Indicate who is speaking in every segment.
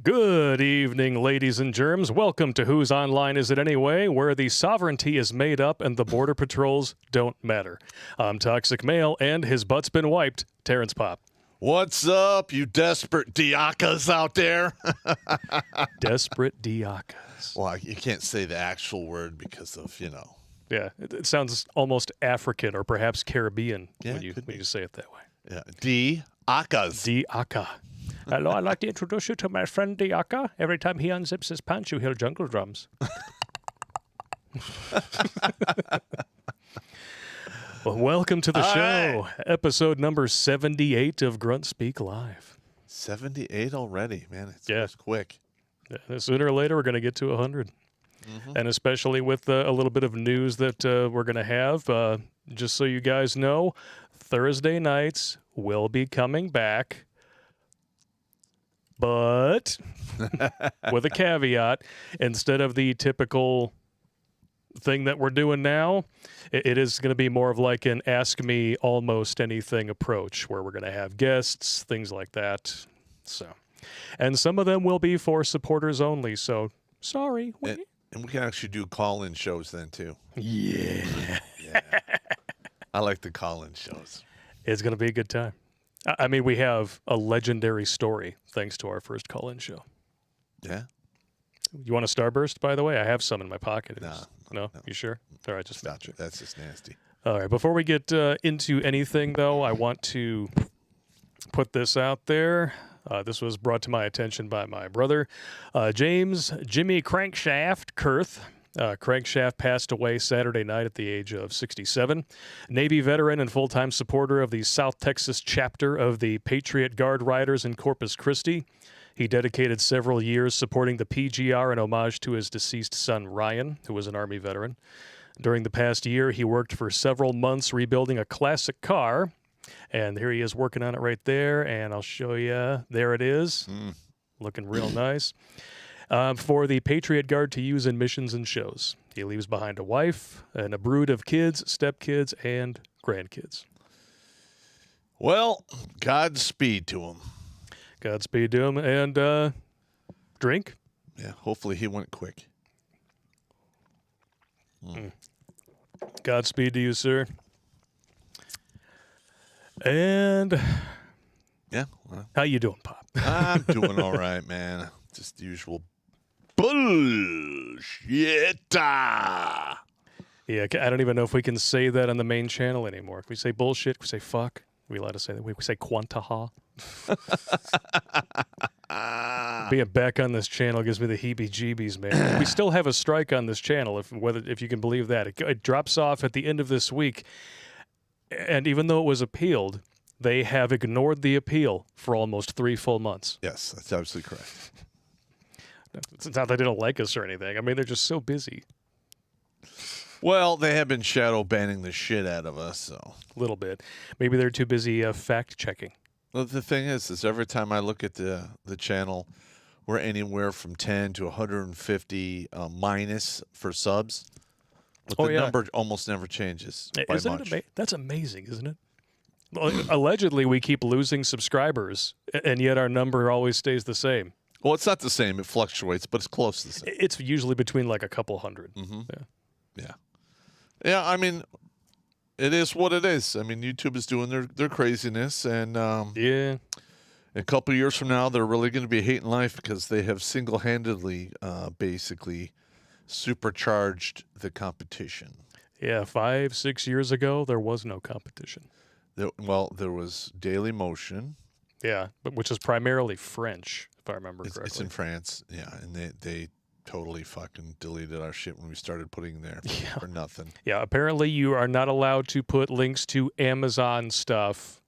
Speaker 1: Good evening, ladies and germs. Welcome to Whose Online Is It Anyway, where the sovereignty is made up and the border patrols don't matter. I'm Toxic Male, and his butt's been wiped, Terrence Popp.
Speaker 2: What's up, you desperate diakas out there?
Speaker 1: Desperate diakas.
Speaker 2: Well, you can't say the actual word because of,
Speaker 1: Yeah, it sounds almost African or perhaps Caribbean when you say it that way.
Speaker 2: Yeah, diakas.
Speaker 1: Diaka. Hello, I'd like to introduce you to my friend Diaka. Every time he unzips his pants, you hear jungle drums. Well, welcome to the show.
Speaker 2: Right.
Speaker 1: Episode number 78 of Grunt Speak Live.
Speaker 2: 78 already, man. It's quick.
Speaker 1: Yeah, sooner or later, we're going to get to 100. And especially with a little bit of news that we're going to have. Just so you guys know, Thursday nights will be coming back. But with a caveat, instead of the typical thing that we're doing now, it is going to be more of like an ask me almost anything approach where we're going to have guests, things like that. So, and some of them will be for supporters only. So sorry.
Speaker 2: And we can actually do call-in shows then too.
Speaker 1: Yeah.
Speaker 2: I like the call-in shows.
Speaker 1: It's going to be a good time. I mean, we have a legendary story thanks to our first call-in show.
Speaker 2: Yeah.
Speaker 1: You want a Starburst, by the way? I have some in my pocket.
Speaker 2: No.
Speaker 1: You sure? All right, just
Speaker 2: Stop it. That's just nasty.
Speaker 1: All right, before we get into anything, though, I want to put this out there. This was brought to my attention by my brother, James Jimmy Crankshaft Kurth. Crankshaft passed away Saturday night at the age of 67. Navy veteran and full-time supporter of the South Texas chapter of the Patriot Guard Riders in Corpus Christi. He dedicated several years supporting the PGR in homage to his deceased son, Ryan, who was an Army veteran. During the past year, he worked for several months rebuilding a classic car. And here he is working on it right there, and I'll show you. There it is. Looking real nice. For the Patriot Guard to use in missions and shows. He leaves behind a wife and a brood of kids, stepkids, and grandkids.
Speaker 2: Well, Godspeed to him.
Speaker 1: Godspeed to him. And drink?
Speaker 2: Yeah, hopefully he went quick.
Speaker 1: Godspeed to you, sir. And
Speaker 2: Yeah. Well,
Speaker 1: how you doing, Pop?
Speaker 2: I'm doing all right, man. Just the usual bullshit.
Speaker 1: Yeah, I don't even know if we can say that on the main channel anymore. If we say bullshit, we say fuck. Are we allowed to say that? We say quantaha. Being back on this channel gives me the heebie-jeebies, man. We still have a strike on this channel, if you can believe that. It drops off at the end of this week. And even though it was appealed, they have ignored the appeal for almost 3 full months.
Speaker 2: Yes, that's absolutely correct.
Speaker 1: It's not that they don't like us or anything. I mean, they're just so busy.
Speaker 2: Well, they have been shadow banning the shit out of us, so.
Speaker 1: A little bit. Maybe they're too busy fact-checking.
Speaker 2: Well, the thing is every time I look at the channel, we're anywhere from 10 to 150 minus for subs. But the number almost never changes by much.
Speaker 1: That's amazing, isn't it? Allegedly, we keep losing subscribers, and yet our number always stays the same.
Speaker 2: Well, it's not the same. It fluctuates, but it's close to the same.
Speaker 1: It's usually between like a couple hundred.
Speaker 2: Yeah, I mean, it is what it is. I mean, YouTube is doing their craziness, and a couple of years from now, they're really going to be hating life because they have single-handedly basically supercharged the competition.
Speaker 1: Yeah, 5-6 years ago, there was no competition.
Speaker 2: There was Daily Motion.
Speaker 1: Yeah, but which is primarily French, if I remember correctly.
Speaker 2: It's in France, yeah, and they totally fucking deleted our shit when we started putting there for nothing. Yeah,
Speaker 1: apparently you are not allowed to put links to Amazon stuff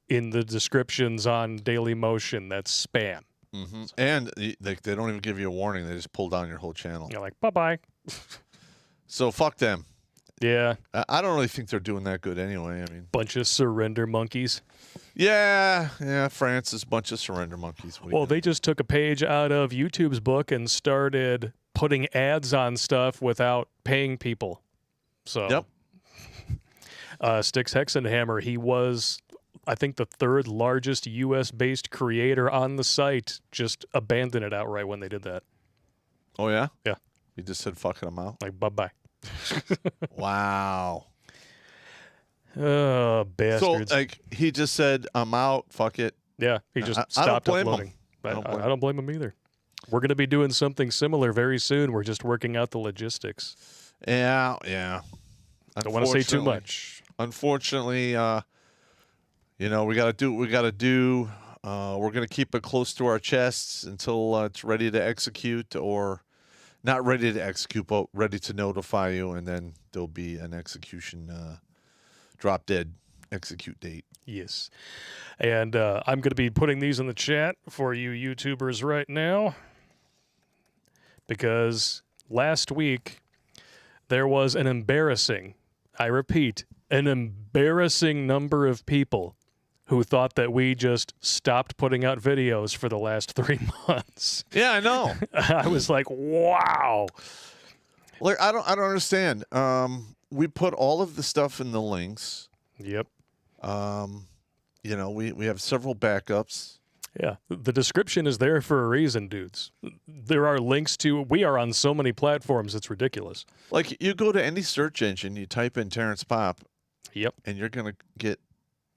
Speaker 1: in the descriptions on Daily Motion. That's spam.
Speaker 2: Mm-hmm. And they don't even give you a warning. They just pull down your whole channel.
Speaker 1: You're like, bye-bye.
Speaker 2: So fuck them.
Speaker 1: Yeah.
Speaker 2: I don't really think they're doing that good anyway. I mean,
Speaker 1: bunch of surrender monkeys.
Speaker 2: Yeah. France is a bunch of surrender monkeys.
Speaker 1: Well, they just took a page out of YouTube's book and started putting ads on stuff without paying people. So,
Speaker 2: yep.
Speaker 1: Styx Hexenhammer, he was I think the third largest U.S.-based creator on the site just abandoned it outright when they did that.
Speaker 2: Oh, yeah?
Speaker 1: Yeah.
Speaker 2: He just said, fucking them out?
Speaker 1: Like, bye-bye.
Speaker 2: Wow.
Speaker 1: Oh, bastards.
Speaker 2: So, like, he just said, I'm out, fuck it.
Speaker 1: Yeah, he just stopped
Speaker 2: I don't blame
Speaker 1: uploading.
Speaker 2: him.
Speaker 1: I don't blame him either. We're going to be doing something similar very soon. We're just working out the logistics.
Speaker 2: Yeah.
Speaker 1: Don't want to say too much.
Speaker 2: Unfortunately, we got to do what we got to do. We're going to keep it close to our chests until it's ready to execute, or not ready to execute, but ready to notify you, and then there'll be an execution, drop dead execute date.
Speaker 1: Yes. And I'm going to be putting these in the chat for you YouTubers right now, because last week there was an embarrassing, I repeat, an embarrassing number of people who thought that we just stopped putting out videos for the last 3 months.
Speaker 2: Yeah, I know.
Speaker 1: I was like, wow.
Speaker 2: Like, I don't understand. We put all of the stuff in the links.
Speaker 1: Yep.
Speaker 2: We have several backups.
Speaker 1: Yeah, the description is there for a reason, dudes. There are links to, we are on so many platforms, it's ridiculous.
Speaker 2: Like, you go to any search engine, you type in Terrence Popp.
Speaker 1: Yep.
Speaker 2: And you're going to get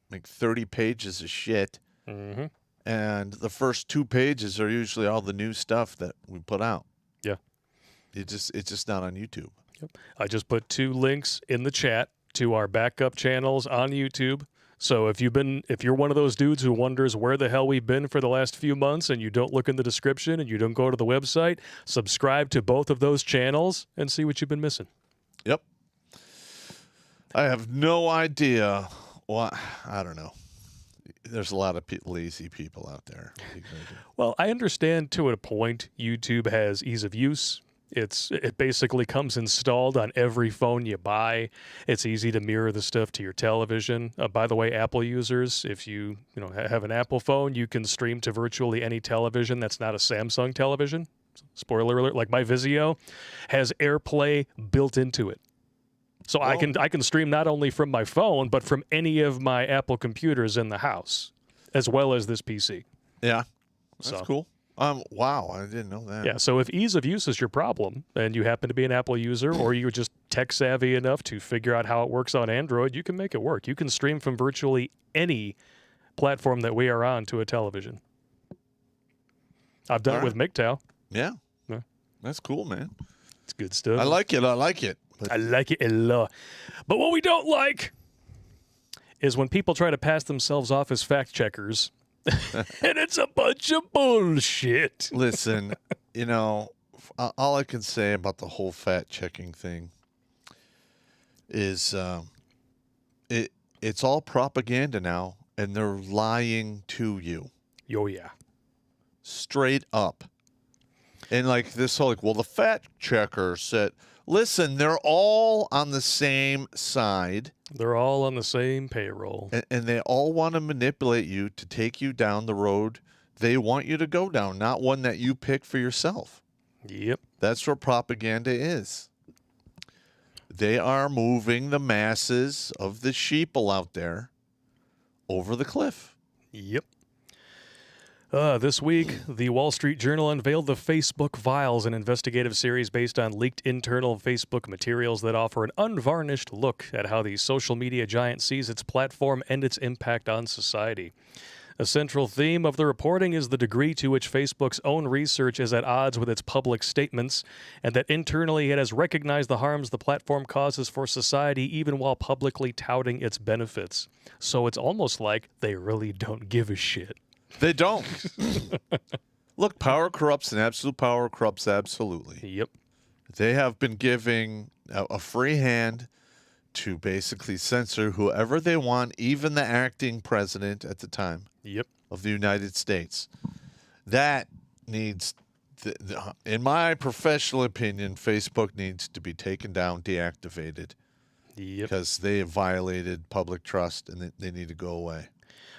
Speaker 2: like 30 pages of shit.
Speaker 1: Mm-hmm.
Speaker 2: And the first 2 pages are usually all the new stuff that we put out.
Speaker 1: Yeah.
Speaker 2: It's just not on YouTube.
Speaker 1: Yep. I just put 2 links in the chat to our backup channels on YouTube. So if you're one of those dudes who wonders where the hell we've been for the last few months and you don't look in the description and you don't go to the website, subscribe to both of those channels and see what you've been missing.
Speaker 2: Yep. I have no idea. Well, I don't know. There's a lot of lazy people out there.
Speaker 1: Well, I understand to a point YouTube has ease of use. It basically comes installed on every phone you buy. It's easy to mirror the stuff to your television. By the way, Apple users, if you have an Apple phone, you can stream to virtually any television that's not a Samsung television. Spoiler alert, like my Vizio has AirPlay built into it. So I can stream not only from my phone, but from any of my Apple computers in the house, as well as this PC.
Speaker 2: Yeah, that's cool. Wow, I didn't know that.
Speaker 1: Yeah, so if ease of use is your problem, and you happen to be an Apple user, or you're just tech savvy enough to figure out how it works on Android, you can make it work. You can stream from virtually any platform that we are on to a television. I've done it with MGTOW.
Speaker 2: Yeah, that's cool, man.
Speaker 1: It's good stuff.
Speaker 2: I like it.
Speaker 1: I like it a lot. But what we don't like is when people try to pass themselves off as fact checkers. And it's a bunch of bullshit.
Speaker 2: Listen, all I can say about the whole fact checking thing is it's all propaganda now, and they're lying to you.
Speaker 1: Oh, yeah.
Speaker 2: Straight up. And like this whole, the fact checker said, listen, they're all on the same side.
Speaker 1: They're all on the same payroll.
Speaker 2: And they all want to manipulate you to take you down the road they want you to go down, not one that you pick for yourself.
Speaker 1: Yep.
Speaker 2: That's what propaganda is. They are moving the masses of the sheeple out there over the cliff.
Speaker 1: Yep. This week, the Wall Street Journal unveiled the Facebook Files, an investigative series based on leaked internal Facebook materials that offer an unvarnished look at how the social media giant sees its platform and its impact on society. A central theme of the reporting is the degree to which Facebook's own research is at odds with its public statements, and that internally it has recognized the harms the platform causes for society even while publicly touting its benefits. So it's almost like they really don't give a shit.
Speaker 2: They don't. Look, power corrupts, and absolute power corrupts absolutely.
Speaker 1: Yep.
Speaker 2: They have been giving a free hand to basically censor whoever they want, even the acting president at the time of the United States. That needs, in my professional opinion, Facebook needs to be taken down, deactivated, because they have violated public trust, and they need to go away.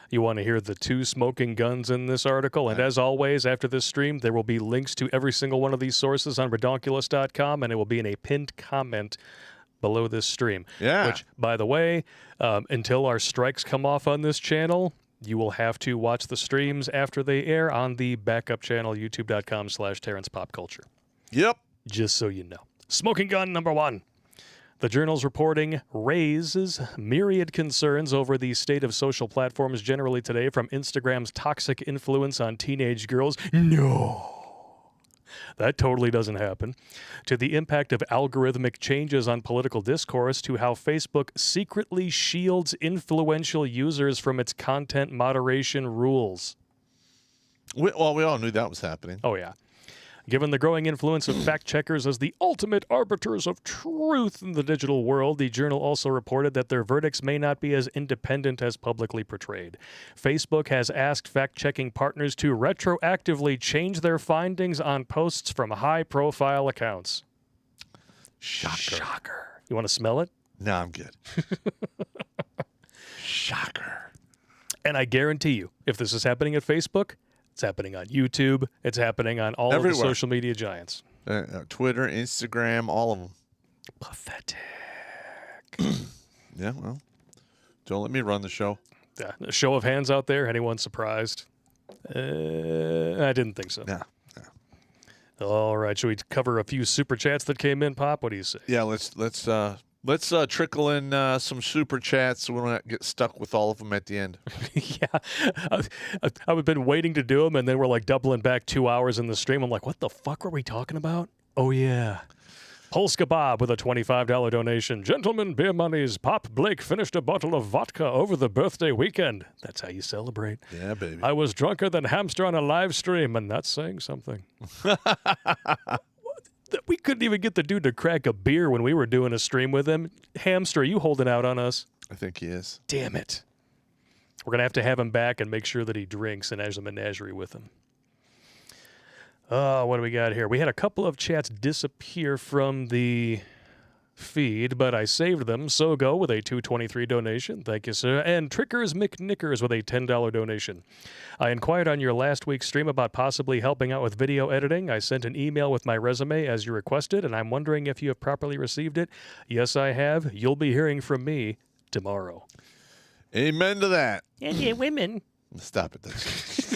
Speaker 1: You want to hear the 2 smoking guns in this article. And as always, after this stream, there will be links to every single one of these sources on Redonkulas.com, and it will be in a pinned comment below this stream.
Speaker 2: Yeah.
Speaker 1: Which, by the way, until our strikes come off on this channel, you will have to watch the streams after they air on the backup channel, youtube.com/Terrence Popp Culture.
Speaker 2: Yep.
Speaker 1: Just so you know. Smoking gun number 1. The Journal's reporting raises myriad concerns over the state of social platforms generally today, from Instagram's toxic influence on teenage girls. No. That totally doesn't happen. To the impact of algorithmic changes on political discourse, to how Facebook secretly shields influential users from its content moderation rules.
Speaker 2: We all knew that was happening.
Speaker 1: Oh, yeah. Given the growing influence of fact-checkers as the ultimate arbiters of truth in the digital world, the Journal also reported that their verdicts may not be as independent as publicly portrayed. Facebook has asked fact-checking partners to retroactively change their findings on posts from high-profile accounts. Shocker. You want to smell it?
Speaker 2: No, I'm good. Shocker.
Speaker 1: And I guarantee you, if this is happening at Facebook, it's happening on YouTube. It's happening on all
Speaker 2: Everywhere.
Speaker 1: of the social media giants.
Speaker 2: Twitter, Instagram, all of them.
Speaker 1: Pathetic.
Speaker 2: Yeah, well, don't let me run the show.
Speaker 1: Yeah. A show of hands out there. Anyone surprised? I didn't think so.
Speaker 2: No.
Speaker 1: All right. Should we cover a few super chats that came in, Pop? What do you say?
Speaker 2: Yeah, let's trickle in some super chats so we don't get stuck with all of them at the end.
Speaker 1: Yeah. I've been waiting to do them, and then we're like doubling back 2 hours in the stream. I'm like, what the fuck were we talking about? Oh, yeah. Polska Bob with a $25 donation. Gentlemen, beer monies. Pop Blake finished a bottle of vodka over the birthday weekend. That's how you celebrate.
Speaker 2: Yeah, baby.
Speaker 1: I was drunker than Hamster on a live stream, and that's saying something. We couldn't even get the dude to crack a beer when we were doing a stream with him. Hamster, are you holding out on us?
Speaker 2: I think he is.
Speaker 1: Damn it. We're going to have him back and make sure that he drinks and has a menagerie with him. What do we got here? We had a couple of chats disappear from the feed, but I saved them. So go with a $2.23 donation. Thank you, sir. And Trickers McNickers with a $10 donation. I inquired on your last week's stream about possibly helping out with video editing. I sent an email with my resume as you requested, and I'm wondering if you have properly received it. Yes, I have. You'll be hearing from me tomorrow.
Speaker 2: Amen to that.
Speaker 1: Yeah, women.
Speaker 2: Stop it. That's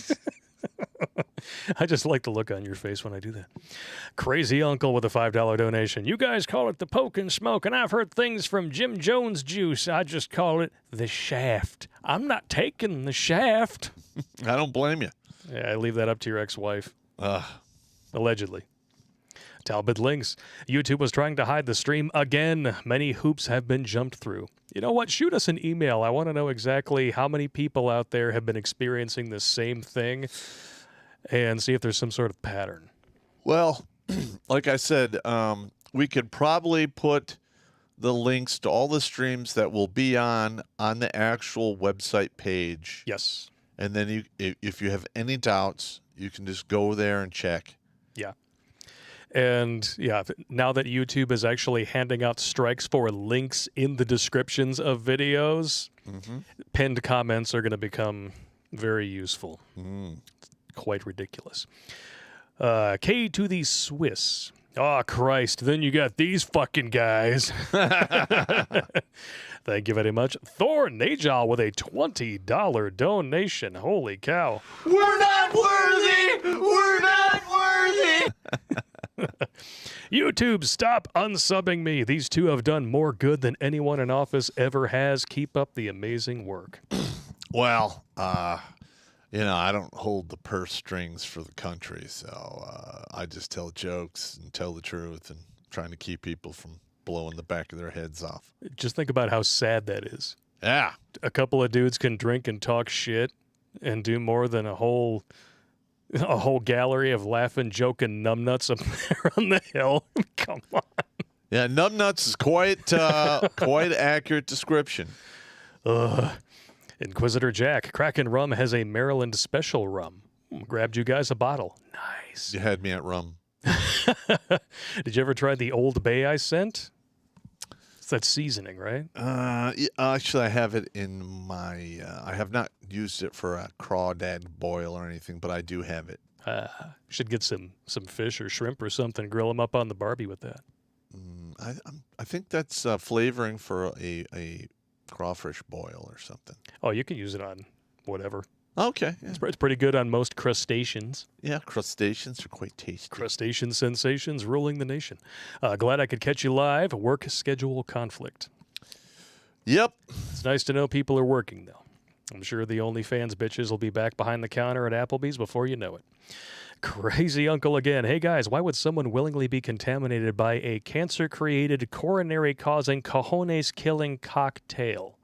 Speaker 1: I just like the look on your face when I do that. Crazy Uncle with a $5 donation. You guys call it the poke and smoke, and I've heard things from Jim Jones juice. I just call it the shaft. I'm not taking the shaft.
Speaker 2: I don't blame you.
Speaker 1: Yeah, I leave that up to your ex-wife. Allegedly. Talbot Links. YouTube was trying to hide the stream again. Many hoops have been jumped through. You know what? Shoot us an email. I want to know exactly how many people out there have been experiencing the same thing and see if there's some sort of pattern.
Speaker 2: Well, like I said, we could probably put the links to all the streams that will be on the actual website page.
Speaker 1: Yes.
Speaker 2: And then if you have any doubts, you can just go there and check.
Speaker 1: Yeah. And yeah, now that YouTube is actually handing out strikes for links in the descriptions of videos, pinned comments are going to become very useful. Quite ridiculous. K to the Swiss. Oh, Christ. Then you got these fucking guys. Thank you very much. Thor Najal with a $20 donation. Holy cow.
Speaker 2: We're not worthy! We're not worthy!
Speaker 1: YouTube, stop unsubbing me. These two have done more good than anyone in office ever has. Keep up the amazing work.
Speaker 2: Well, I don't hold the purse strings for the country, so I just tell jokes and tell the truth and trying to keep people from blowing the back of their heads off.
Speaker 1: Just think about how sad that is.
Speaker 2: Yeah.
Speaker 1: A couple of dudes can drink and talk shit and do more than a whole gallery of laughing, joking numbnuts up there on the hill. Come on.
Speaker 2: Yeah, numbnuts is quite accurate description.
Speaker 1: Inquisitor Jack, Kraken Rum has a Maryland special rum. Grabbed you guys a bottle. Nice.
Speaker 2: You had me at rum.
Speaker 1: Did you ever try the Old Bay I sent? It's that seasoning, right?
Speaker 2: Actually, I have it in my... I have not used it for a crawdad boil or anything, but I do have it.
Speaker 1: Should get some fish or shrimp or something, grill them up on the Barbie with that.
Speaker 2: I think that's flavoring for a crawfish boil or something.
Speaker 1: Oh, you can use it on whatever.
Speaker 2: Okay. Yeah.
Speaker 1: It's pretty good on most crustaceans.
Speaker 2: Yeah, crustaceans are quite tasty.
Speaker 1: Crustacean sensations ruling the nation. Glad I could catch you live. Work schedule conflict.
Speaker 2: Yep.
Speaker 1: It's nice to know people are working, though. I'm sure the OnlyFans bitches will be back behind the counter at Applebee's before you know it. Crazy uncle again. Hey, guys, why would someone willingly be contaminated by a cancer-created, coronary-causing, cojones-killing cocktail?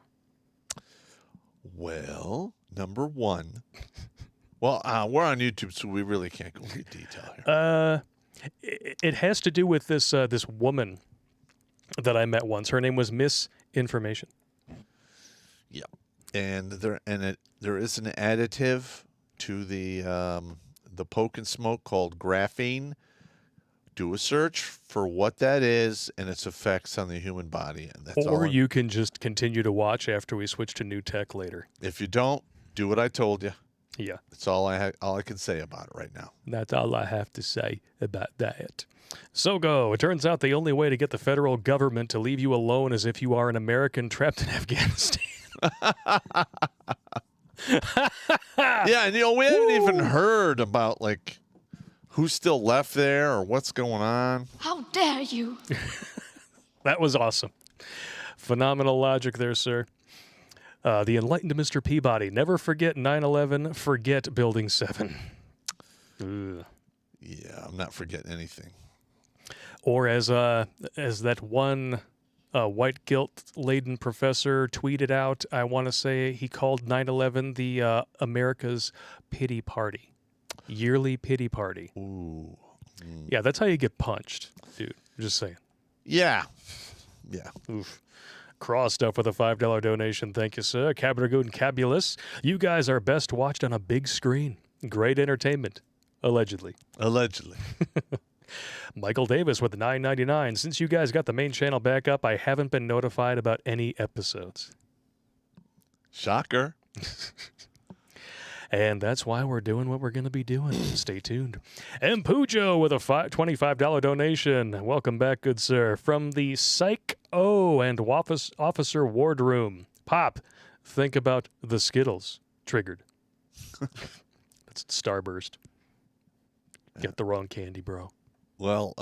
Speaker 2: Well, number one. Well, we're on YouTube, so we really can't go into detail
Speaker 1: here. It has to do with this this woman that I met once. Her name was Miss Information.
Speaker 2: Yeah, and there is an additive to the poke and smoke called graphene. Do a search for what that is and its effects on the human body, and that's
Speaker 1: or you can just continue to watch after we switch to new tech later.
Speaker 2: If you don't, do what I told you.
Speaker 1: Yeah,
Speaker 2: that's all I can say about it right now.
Speaker 1: That's all I have to say about that. So go. It turns out the only way to get the federal government to leave you alone is if you are an American trapped in Afghanistan.
Speaker 2: Yeah, and we haven't even heard about like who's still left there or what's going on.
Speaker 3: How dare you?
Speaker 1: That was awesome. Phenomenal logic there, sir. The enlightened Mr. Peabody. Never forget 9/11. Forget Building 7. Ugh.
Speaker 2: Yeah, I'm not forgetting anything.
Speaker 1: Or as that one white guilt-laden professor tweeted out, I want to say he called 9/11 the America's pity party. Yearly pity party.
Speaker 2: Ooh.
Speaker 1: Yeah, that's how you get punched, dude. I'm just saying.
Speaker 2: Yeah. Yeah.
Speaker 1: Oof. Cross stuff with a $5 donation. Thank you, sir. Cabergood and Cabulous. You guys are best watched on a big screen. Great entertainment. Allegedly.
Speaker 2: Allegedly.
Speaker 1: Michael Davis with $9.99. Since you guys got the main channel back up, I haven't been notified about any episodes.
Speaker 2: Shocker.
Speaker 1: And that's why we're doing what we're going to be doing. Stay tuned. And Pujo with a $25 donation. Welcome back, good sir. From the Psych O and Officer Wardroom. Pop, think about the Skittles. Triggered. That's Starburst. Get the wrong candy, bro.
Speaker 2: Well,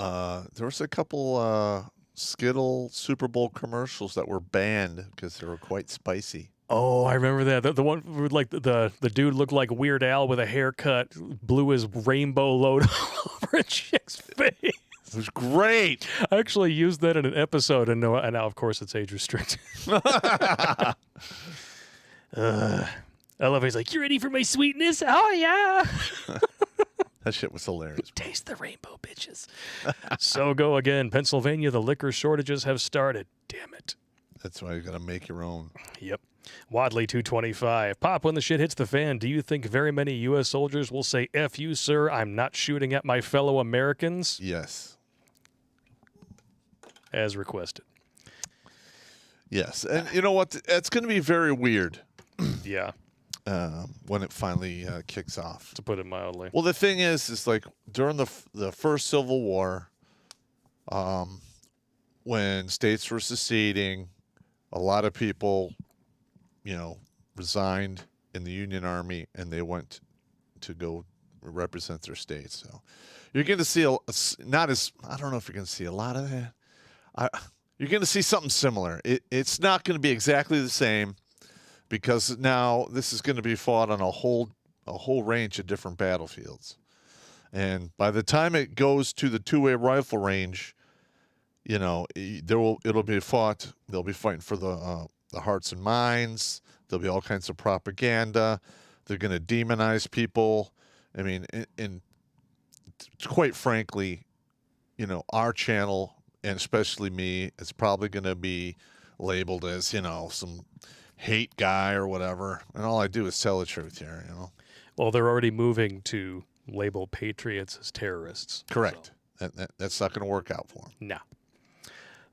Speaker 2: there was a couple Skittle Super Bowl commercials that were banned because they were quite spicy.
Speaker 1: Oh, I remember that. The one with like the dude looked like Weird Al with a haircut, blew his rainbow load over a chick's face.
Speaker 2: It was great.
Speaker 1: I actually used that in an episode, and now of course it's age restricted. I love it. He's like, "You ready for my sweetness? Oh yeah."
Speaker 2: That shit was hilarious.
Speaker 1: Taste the rainbow, bitches. So go again. Pennsylvania, the liquor shortages have started. Damn it.
Speaker 2: That's why you got to make your own.
Speaker 1: Yep. Wadley 225. Pop, when the shit hits the fan, do you think very many U.S. soldiers will say, F you, sir, I'm not shooting at my fellow Americans?
Speaker 2: Yes.
Speaker 1: As requested.
Speaker 2: Yes. And you know what? It's going to be very weird.
Speaker 1: Yeah.
Speaker 2: When it finally kicks off.
Speaker 1: To put it mildly.
Speaker 2: Well, the thing is like during the first Civil War, when states were seceding, a lot of people, resigned in the Union Army and they went to go represent their states. So you're going to see I don't know if you're going to see a lot of that. You're going to see something similar. It's not going to be exactly the same because now this is going to be fought on a whole range of different battlefields. And by the time it goes to the two-way rifle range, it'll be fought. They'll be fighting for the hearts and minds. There'll be all kinds of propaganda. They're going to demonize people. I mean, and quite frankly, our channel, and especially me, is probably going to be labeled as, some hate guy or whatever. And all I do is tell the truth here,
Speaker 1: Well, they're already moving to label patriots as terrorists.
Speaker 2: Correct. So. That's not going to work out for them.
Speaker 1: No.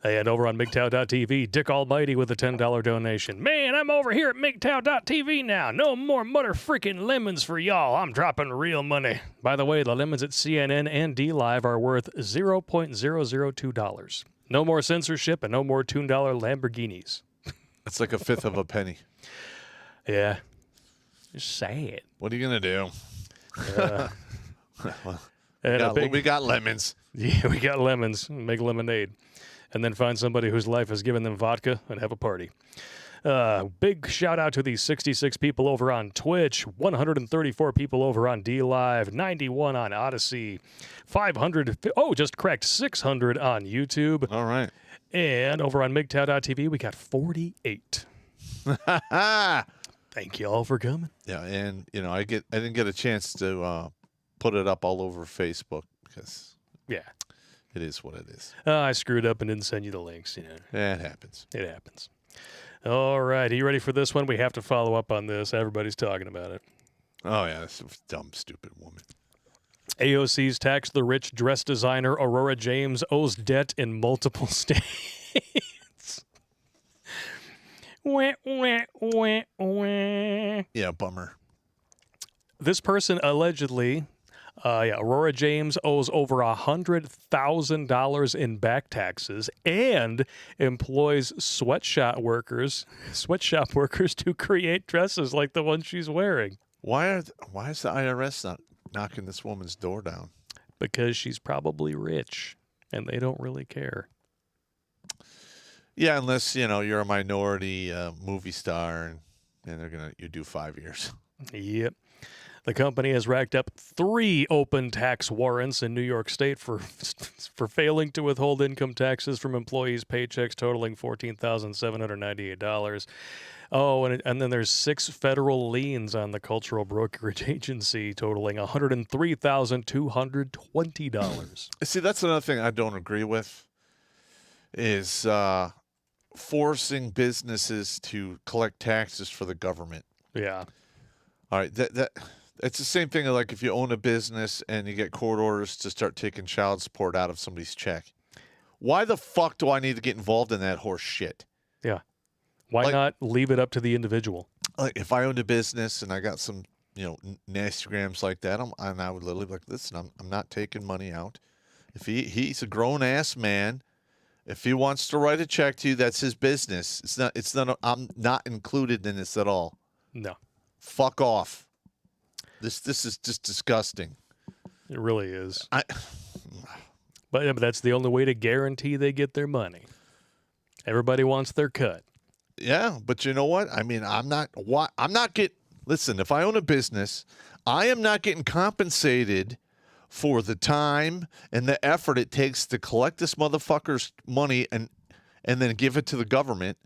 Speaker 1: And over on MGTOW.tv, Dick Almighty with a $10 donation. Man, I'm over here at MGTOW.tv now. No more mother freaking lemons for y'all. I'm dropping real money. By the way, the lemons at CNN and DLive are worth $0.002. No more censorship and no more $2 Lamborghinis.
Speaker 2: It's like a fifth of a penny.
Speaker 1: Yeah. It's sad.
Speaker 2: What are you going to do? We got lemons.
Speaker 1: Yeah, we got lemons. Make lemonade. And then find somebody whose life has given them vodka and have a party. Big shout out to the 66 people over on Twitch, 134 people over on DLive, 91 on Odyssey, 600 on YouTube.
Speaker 2: All right.
Speaker 1: And over on MGTOW.tv, we got 48. Thank you all for coming.
Speaker 2: Yeah, and I didn't get a chance to put it up all over Facebook because it is what it is.
Speaker 1: I screwed up and didn't send you the links.
Speaker 2: Yeah, it happens.
Speaker 1: It happens. All right, are you ready for this one? We have to follow up on this. Everybody's talking about it.
Speaker 2: Oh yeah, that's a dumb, stupid woman.
Speaker 1: AOC's tax the rich dress designer Aurora James owes debt in multiple states. Wah, wah, wah, wah.
Speaker 2: Yeah, bummer.
Speaker 1: This person allegedly, Aurora James owes over $100,000 in back taxes and employs sweatshop workers to create dresses like the one she's wearing.
Speaker 2: Why is the IRS not knocking this woman's door down?
Speaker 1: Because she's probably rich and they don't really care.
Speaker 2: Yeah, unless you're a minority movie star and you do 5 years.
Speaker 1: Yep. The company has racked up 3 open tax warrants in New York State for failing to withhold income taxes from employees' paychecks totaling $14,798. Oh, and then there's 6 federal liens on the cultural brokerage agency totaling $103,220.
Speaker 2: See, that's another thing I don't agree with is forcing businesses to collect taxes for the government.
Speaker 1: Yeah.
Speaker 2: All right, it's the same thing like if you own a business and you get court orders to start taking child support out of somebody's check. Why the fuck do I need to get involved in that horse shit?
Speaker 1: Yeah. Why not leave it up to the individual?
Speaker 2: Like if I owned a business and I got some, nasty grams like that, and I would literally be like, listen, I'm not taking money out. If he's a grown ass man, if he wants to write a check to you, that's his business. I'm not included in this at all.
Speaker 1: No.
Speaker 2: Fuck off. This is just disgusting.
Speaker 1: It really is. But that's the only way to guarantee they get their money. Everybody wants their cut.
Speaker 2: Yeah, but you know what? I mean, listen, if I own a business, I am not getting compensated for the time and the effort it takes to collect this motherfucker's money and then give it to the government.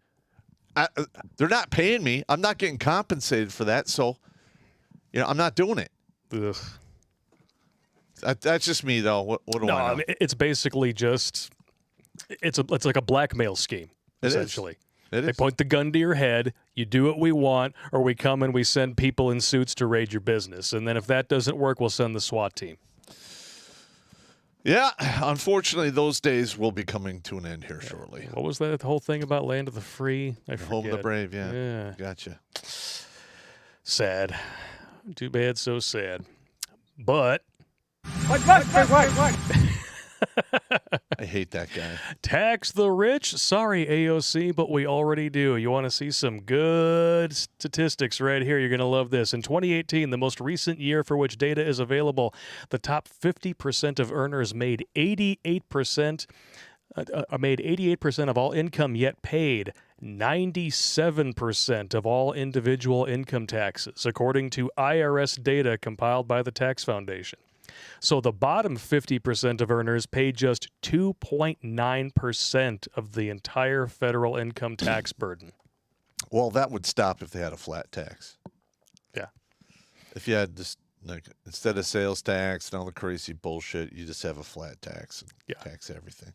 Speaker 2: They're not paying me. I'm not getting compensated for that, so I'm not doing it.
Speaker 1: Ugh.
Speaker 2: That's just me, though. What do I know?
Speaker 1: I mean, it's basically just it's like a blackmail scheme, essentially. They point the gun to your head. You do what we want, or we come and we send people in suits to raid your business. And then if that doesn't work, we'll send the SWAT team.
Speaker 2: Yeah, unfortunately, those days will be coming to an end here shortly.
Speaker 1: What was that whole thing about land of the free? I forget.
Speaker 2: Home of the brave, yeah. Gotcha.
Speaker 1: Sad. Too bad, so sad. But...
Speaker 3: What?
Speaker 2: I hate that guy.
Speaker 1: Tax the rich? Sorry, AOC, but we already do. You want to see some good statistics right here? You're going to love this. In 2018, the most recent year for which data is available, the top 50% of earners made 88% of all income yet paid 97% of all individual income taxes, according to IRS data compiled by the Tax Foundation. So the bottom 50% of earners pay just 2.9% of the entire federal income tax burden.
Speaker 2: Well, that would stop if they had a flat tax.
Speaker 1: Yeah.
Speaker 2: If you had this, instead of sales tax and all the crazy bullshit, you just have a flat tax and tax everything.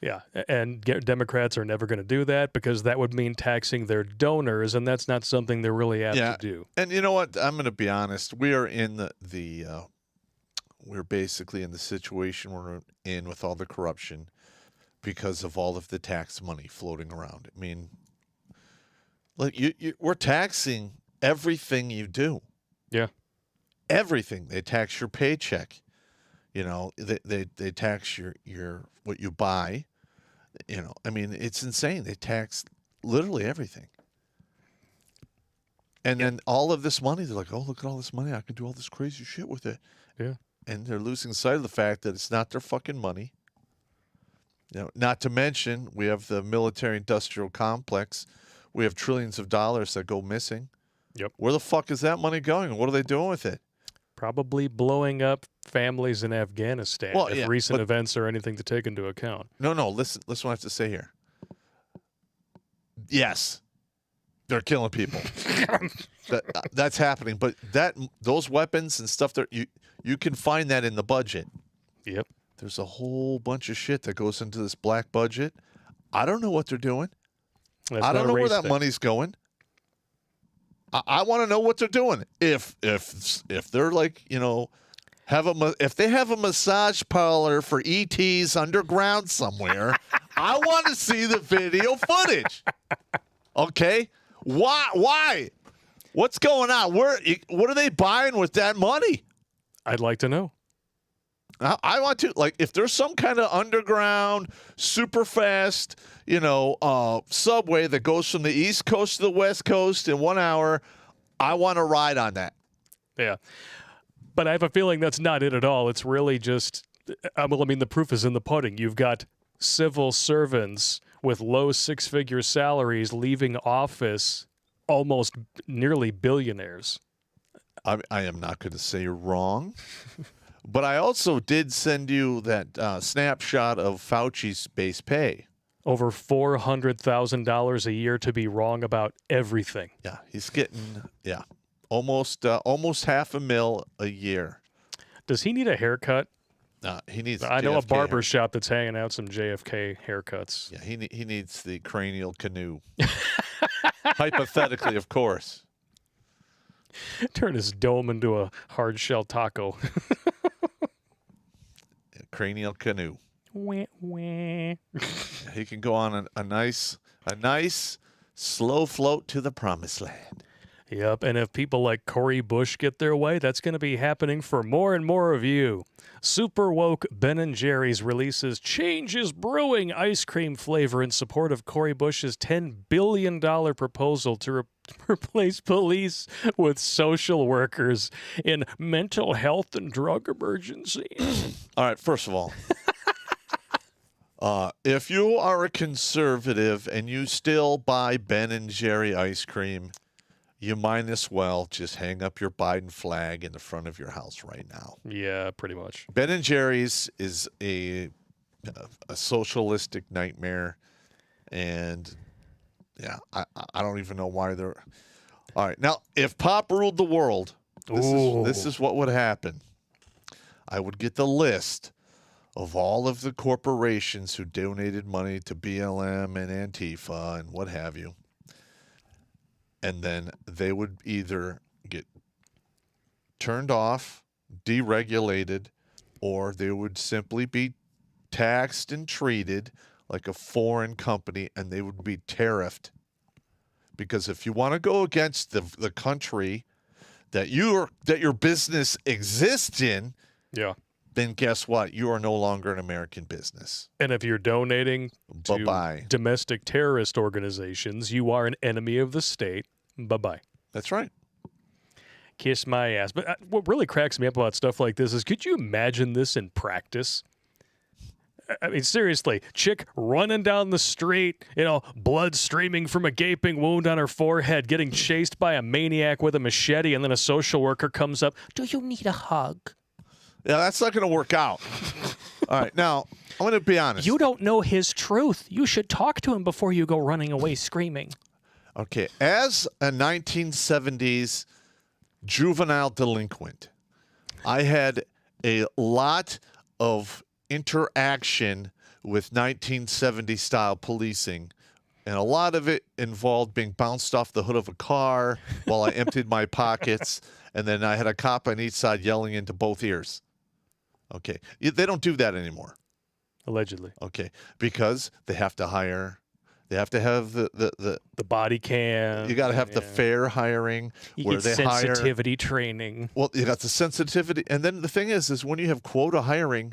Speaker 1: Yeah, and Democrats are never going to do that because that would mean taxing their donors, and that's not something they're really apt to do.
Speaker 2: And you know what? I'm going to be honest. We are in we're basically in the situation we're in with all the corruption because of all of the tax money floating around. I mean, look, we're taxing everything you do.
Speaker 1: Yeah.
Speaker 2: Everything. They tax your paycheck. They tax your what you buy. I mean, it's insane. They tax literally everything. And then all of this money, they're like, oh, look at all this money. I can do all this crazy shit with it.
Speaker 1: Yeah.
Speaker 2: And they're losing sight of the fact that it's not their fucking money. Not to mention, we have the military-industrial complex. We have trillions of dollars that go missing.
Speaker 1: Yep.
Speaker 2: Where the fuck is that money going? What are they doing with it?
Speaker 1: Probably blowing up families in Afghanistan, if recent events are anything to take into account.
Speaker 2: No, listen what I have to say here. Yes, they're killing people. That's happening, but those weapons and stuff, you can find that in the budget.
Speaker 1: Yep.
Speaker 2: There's a whole bunch of shit that goes into this black budget. I don't know what they're doing. I don't know where that money's going. I want to know what they're doing. If they're like, if they have a massage parlor for ETs underground somewhere, I want to see the video footage. Okay? Why? What's going on? What are they buying with that money?
Speaker 1: I'd like to know.
Speaker 2: I want to, like, if there's some kind of underground, super fast, subway that goes from the East Coast to the West Coast in 1 hour, I want to ride on that.
Speaker 1: Yeah. But I have a feeling that's not it at all. It's really just, the proof is in the pudding. You've got civil servants with low six-figure salaries leaving office, almost nearly billionaires.
Speaker 2: I am not going to say you're wrong. But I also did send you that snapshot of Fauci's base pay.
Speaker 1: Over $400,000 a year to be wrong about everything.
Speaker 2: Yeah, he's getting almost $500,000 a year.
Speaker 1: Does he need a haircut?
Speaker 2: He needs.
Speaker 1: I know a barber shop that's hanging out some JFK haircuts.
Speaker 2: Yeah, he needs the cranial canoe. Hypothetically, of course.
Speaker 1: Turn his dome into a hard shell taco.
Speaker 2: Cranial canoe.
Speaker 1: Wah, wah.
Speaker 2: He can go on a nice slow float to the promised land.
Speaker 1: Yep, and if people like Cory Bush get their way, that's going to be happening for more and more of you. Super woke Ben & Jerry's releases Changes Brewing ice cream flavor in support of Cory Bush's $10 billion proposal to replace police with social workers in mental health and drug emergencies.
Speaker 2: All right, first of all, if you are a conservative and you still buy Ben & Jerry ice cream, you might as well just hang up your Biden flag in the front of your house right now.
Speaker 1: Yeah, pretty much.
Speaker 2: Ben & Jerry's is a socialistic nightmare, and I don't even know why they're. All right, now if Popp ruled the world, this is what would happen. I would get the list of all of the corporations who donated money to BLM and Antifa and what have you. And then they would either get turned off, deregulated, or they would simply be taxed and treated like a foreign company, and they would be tariffed. Because if you want to go against the country that your business exists in, then guess what? You are no longer an American business.
Speaker 1: And if you're donating to domestic terrorist organizations, you are an enemy of the state. Bye-bye.
Speaker 2: That's right.
Speaker 1: Kiss my ass. But what really cracks me up about stuff like this is, could you imagine this in practice? I mean, seriously, chick running down the street, blood streaming from a gaping wound on her forehead, getting chased by a maniac with a machete, and then a social worker comes up. Do you need a hug?
Speaker 2: Yeah, that's not going to work out. All right, now, I'm going to be honest.
Speaker 1: You don't know his truth. You should talk to him before you go running away screaming.
Speaker 2: Okay, as a 1970s juvenile delinquent, I had a lot of interaction with 1970s-style policing, and a lot of it involved being bounced off the hood of a car while I emptied my pockets, and then I had a cop on each side yelling into both ears. Okay, they don't do that anymore.
Speaker 1: Allegedly.
Speaker 2: Okay, because they have to hire. They have to have the
Speaker 1: body cam.
Speaker 2: You got to have the fair hiring
Speaker 1: where they sensitivity training.
Speaker 2: Well, you got the sensitivity, and then the thing is when you have quota hiring,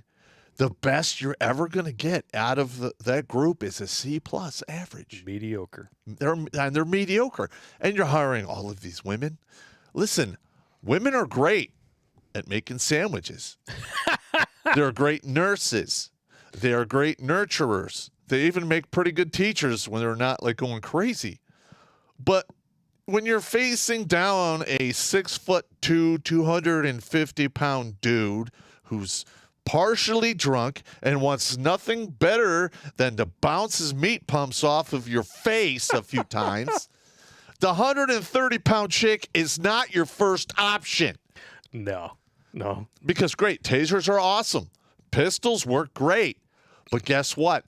Speaker 2: The best you're ever going to get out of that group is a C+ average.
Speaker 1: Mediocre.
Speaker 2: They're mediocre. And you're hiring all of these women. Listen, women are great at making sandwiches. They're great nurses. They are great nurturers. They even make pretty good teachers when they're not like going crazy. But when you're facing down a 6'2", 250-pound dude who's partially drunk and wants nothing better than to bounce his meat pumps off of your face a few times, the 130-pound chick is not your first option.
Speaker 1: No.
Speaker 2: Because great, tasers are awesome. Pistols work great. But guess what?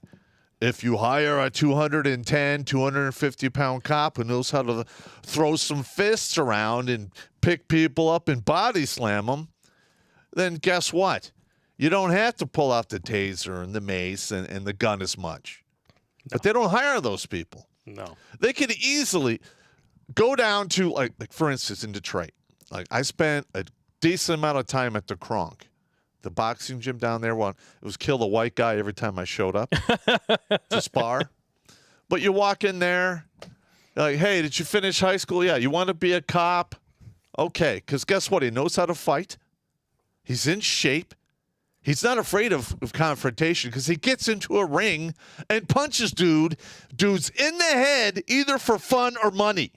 Speaker 2: If you hire a 210, 250-pound cop who knows how to throw some fists around and pick people up and body slam them, then guess what? You don't have to pull out the taser and the mace and the gun as much. No. But they don't hire those people.
Speaker 1: No.
Speaker 2: They could easily go down to, like for instance, in Detroit. Like, I spent a decent amount of time at the Kronk, the boxing gym down there. It was kill the white guy every time I showed up to spar. But you walk in there, like, hey, did you finish high school? Yeah. You want to be a cop? Okay. Because guess what? He knows how to fight. He's in shape. He's not afraid of confrontation because he gets into a ring and punches dudes in the head either for fun or money.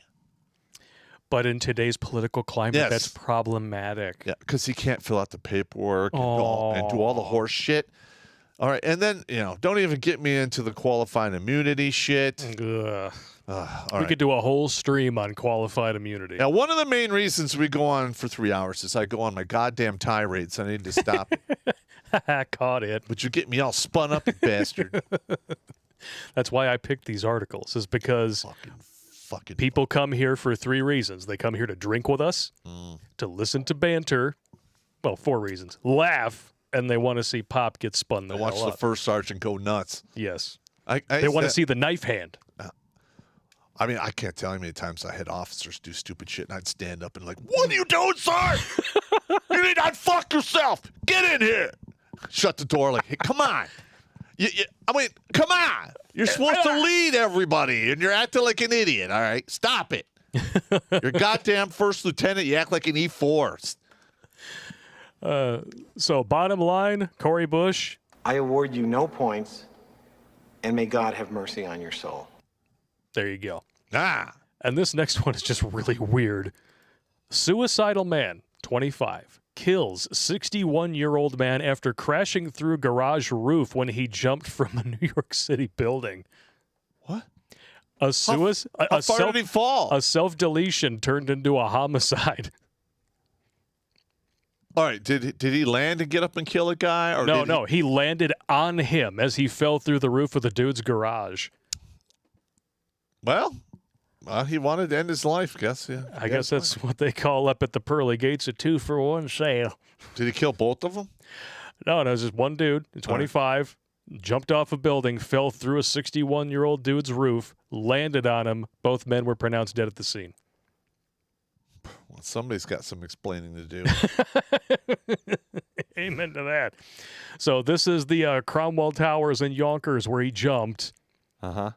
Speaker 1: But in today's political climate,
Speaker 2: yes,
Speaker 1: that's problematic.
Speaker 2: Yeah, because he can't fill out the paperwork and do all the horse shit. All right, and then, don't even get me into the qualified immunity shit.
Speaker 1: We could do a whole stream on qualified immunity.
Speaker 2: Now, one of the main reasons we go on for 3 hours is I go on my goddamn tirade, so I need to stop.
Speaker 1: Caught it.
Speaker 2: But you get me all spun up, you bastard.
Speaker 1: That's why I picked these articles, is because
Speaker 2: fucking
Speaker 1: people come here for 3 reasons. They come here to drink with us, to listen to banter. Well, 4 reasons. Laugh, and they want to see Popp get spun the hell
Speaker 2: watch
Speaker 1: up.
Speaker 2: the first sergeant go nuts.
Speaker 1: Yes. They want to see the knife hand.
Speaker 2: I mean, I can't tell you how many times I had officers do stupid shit, and I'd stand up and like, what are you doing, sir? You need to fuck yourself. Get in here. Shut the door like, hey, come on. Come on. You're supposed to lead everybody, and you're acting like an idiot, all right? Stop it. You're goddamn first lieutenant. You act like an E4.
Speaker 1: So bottom line, Corey Bush.
Speaker 3: I award you no points, and may God have mercy on your soul.
Speaker 1: There you go.
Speaker 2: And
Speaker 1: this next one is just really weird. Suicidal man, 25, kills 61-year-old man after crashing through garage roof when he jumped from a New York City building.
Speaker 2: What?
Speaker 1: How far
Speaker 2: did he fall?
Speaker 1: A self-deletion turned into a homicide.
Speaker 2: All right, did he land and get up and kill a guy? Or
Speaker 1: No, he landed on him as he fell through the roof of the dude's garage.
Speaker 2: Well, he wanted to end his life, I guess. Yeah,
Speaker 1: I guess that's what they call up at the pearly gates a 2-for-1 sale.
Speaker 2: Did he kill both of them?
Speaker 1: No, it was just one dude, 25, jumped off a building, fell through a 61-year-old dude's roof, landed on him. Both men were pronounced dead at the scene.
Speaker 2: Well, somebody's got some explaining to do.
Speaker 1: Amen to that. So this is the Cromwell Towers in Yonkers where he jumped.
Speaker 2: Uh-huh.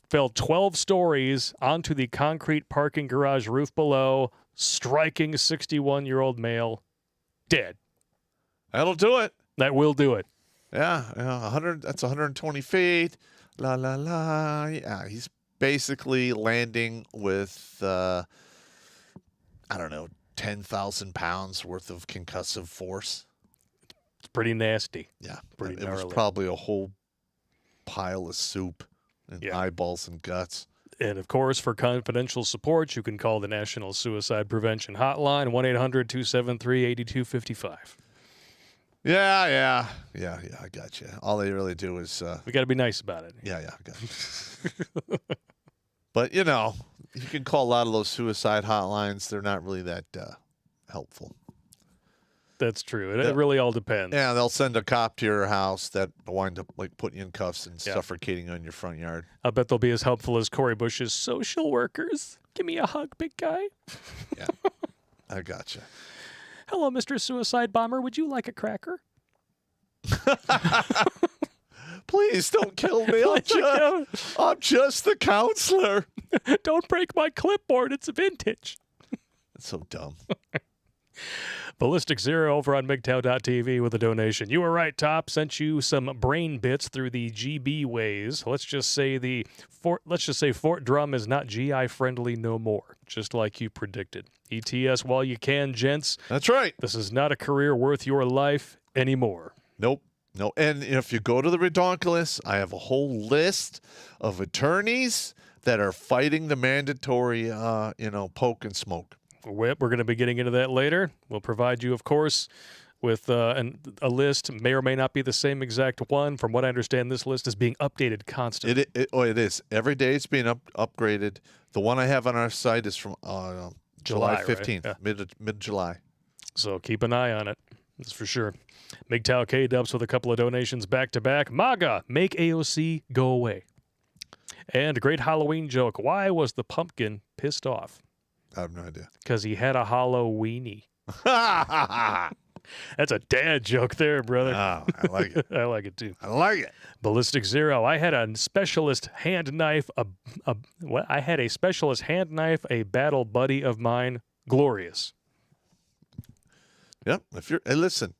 Speaker 1: Fell 12 stories onto the concrete parking garage roof below, striking a 61-year-old male dead.
Speaker 2: That'll do it.
Speaker 1: That will do it.
Speaker 2: Yeah, 100. That's 120 feet. La la la. Yeah, he's basically landing with 10,000 pounds worth of concussive force.
Speaker 1: It's pretty nasty.
Speaker 2: Yeah,
Speaker 1: pretty
Speaker 2: it
Speaker 1: gnarly.
Speaker 2: was probably a whole pile of soup and eyeballs and guts.
Speaker 1: And, of course, for confidential support, you can call the National Suicide Prevention Hotline, 1-800-273-8255.
Speaker 2: Yeah, I got you. All they really do is...
Speaker 1: we got to be nice about it.
Speaker 2: Yeah, I got you. But, you can call a lot of those suicide hotlines. They're not really that helpful.
Speaker 1: That's true. It really all depends.
Speaker 2: Yeah, they'll send a cop to your house that wind up like putting you in cuffs and suffocating you in your front yard.
Speaker 1: I bet they'll be as helpful as Corey Bush's social workers. Give me a hug, big guy.
Speaker 2: Yeah, I gotcha.
Speaker 1: Hello, Mr. Suicide Bomber. Would you like a cracker?
Speaker 2: Please don't kill me. I'm just the counselor.
Speaker 1: Don't break my clipboard. It's vintage.
Speaker 2: That's so dumb.
Speaker 1: Ballistic Zero over on MGTOW.tv with a donation. You were right, Top. Sent you some brain bits through the GB ways. Let's just say Fort Drum is not GI friendly no more, just like you predicted. ETS while you can, gents.
Speaker 2: That's right.
Speaker 1: This is not a career worth your life anymore.
Speaker 2: Nope. No. And if you go to the Redonkulas, I have a whole list of attorneys that are fighting the mandatory, poke and smoke.
Speaker 1: We're going to be getting into that later. We'll provide you, of course, with a list. May or may not be the same exact one. From what I understand, this list is being updated constantly.
Speaker 2: It is. Every day it's being upgraded. The one I have on our site is from July 15th, right? Yeah. Mid-July.
Speaker 1: So keep an eye on it. That's for sure. MGTOW K-Dubs with a couple of donations back-to-back. MAGA, make AOC go away. And a great Halloween joke. Why was the pumpkin pissed off?
Speaker 2: I have no idea.
Speaker 1: Because he had a Halloweenie. That's a dad joke there, brother.
Speaker 2: Oh, I like it.
Speaker 1: I like it too.
Speaker 2: I like it.
Speaker 1: Ballistic Zero. I had a specialist hand knife. I had a specialist hand knife. A battle buddy of mine. Glorious.
Speaker 2: Yep. Hey, listen.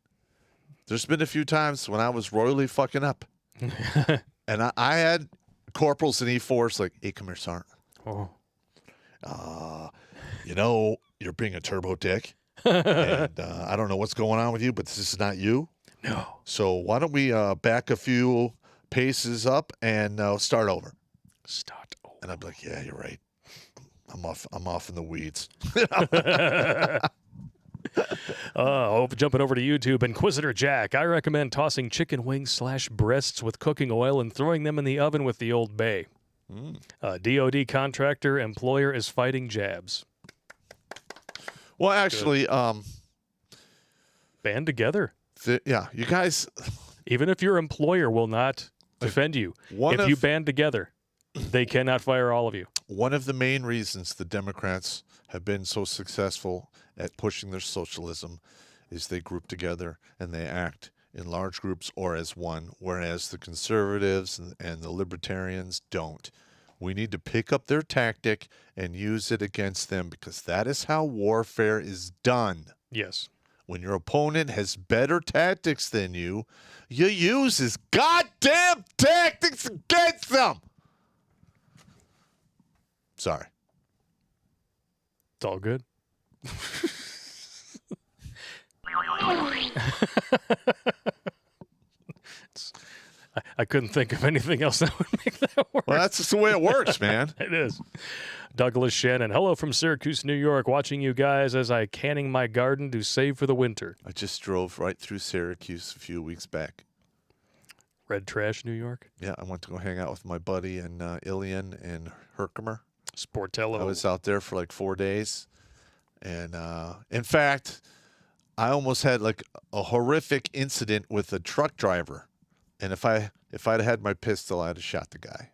Speaker 2: There's been a few times when I was royally fucking up, and I had corporals in E4s like, "Hey, come here, Sergeant.
Speaker 1: Oh.
Speaker 2: You're being a turbo dick, and I don't know what's going on with you, but this is not you.
Speaker 1: No.
Speaker 2: So why don't we back a few paces up and start over?
Speaker 1: Start over.
Speaker 2: And I'd be like, yeah, you're right. I'm off in the weeds.
Speaker 1: Jumping over to YouTube, Inquisitor Jack. I recommend tossing chicken wings / breasts with cooking oil and throwing them in the oven with the Old Bay. DOD contractor employer is fighting jabs.
Speaker 2: Well, actually,
Speaker 1: band together.
Speaker 2: You guys.
Speaker 1: Even if your employer will not defend you, if you band together, they cannot fire all of you.
Speaker 2: One of the main reasons the Democrats have been so successful at pushing their socialism is they group together and they act in large groups or as one, whereas the conservatives and the libertarians don't. We need to pick up their tactic and use it against them because that is how warfare is done.
Speaker 1: Yes.
Speaker 2: When your opponent has better tactics than you use his goddamn tactics against them. Sorry.
Speaker 1: It's all good. I couldn't think of anything else that would make that work.
Speaker 2: Well, that's just the way it works, man.
Speaker 1: It is. Douglas Shannon. Hello from Syracuse, New York. Watching you guys as I canning my garden to save for the winter.
Speaker 2: I just drove right through Syracuse a few weeks back.
Speaker 1: Red Trash, New York?
Speaker 2: Yeah, I went to go hang out with my buddy in Ilion and Herkimer.
Speaker 1: Sportello.
Speaker 2: I was out there for like 4 days. And in fact, I almost had like a horrific incident with a truck driver. And if I'd had my pistol, I'd have shot the guy.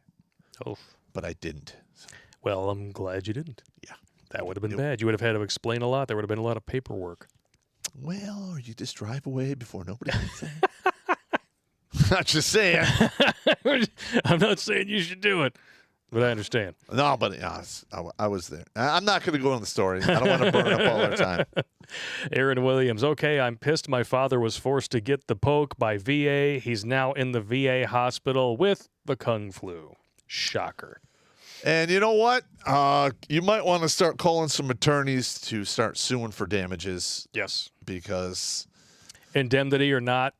Speaker 1: Oh.
Speaker 2: But I didn't. So.
Speaker 1: Well, I'm glad you didn't.
Speaker 2: Yeah.
Speaker 1: That would have been bad. You would have had to explain a lot. There would have been a lot of paperwork.
Speaker 2: Well, or you just drive away before nobody can say. Not just saying.
Speaker 1: I'm not saying you should do it, but I understand.
Speaker 2: No, but I was there. I'm not going to go on the story. I don't want to burn up all our time.
Speaker 1: Aaron Williams. Okay, I'm pissed my father was forced to get the poke by VA. He's now in the VA hospital with the Kung flu. Shocker.
Speaker 2: And you know what? You might want to start calling some attorneys to start suing for damages.
Speaker 1: Yes.
Speaker 2: Because
Speaker 1: indemnity or not,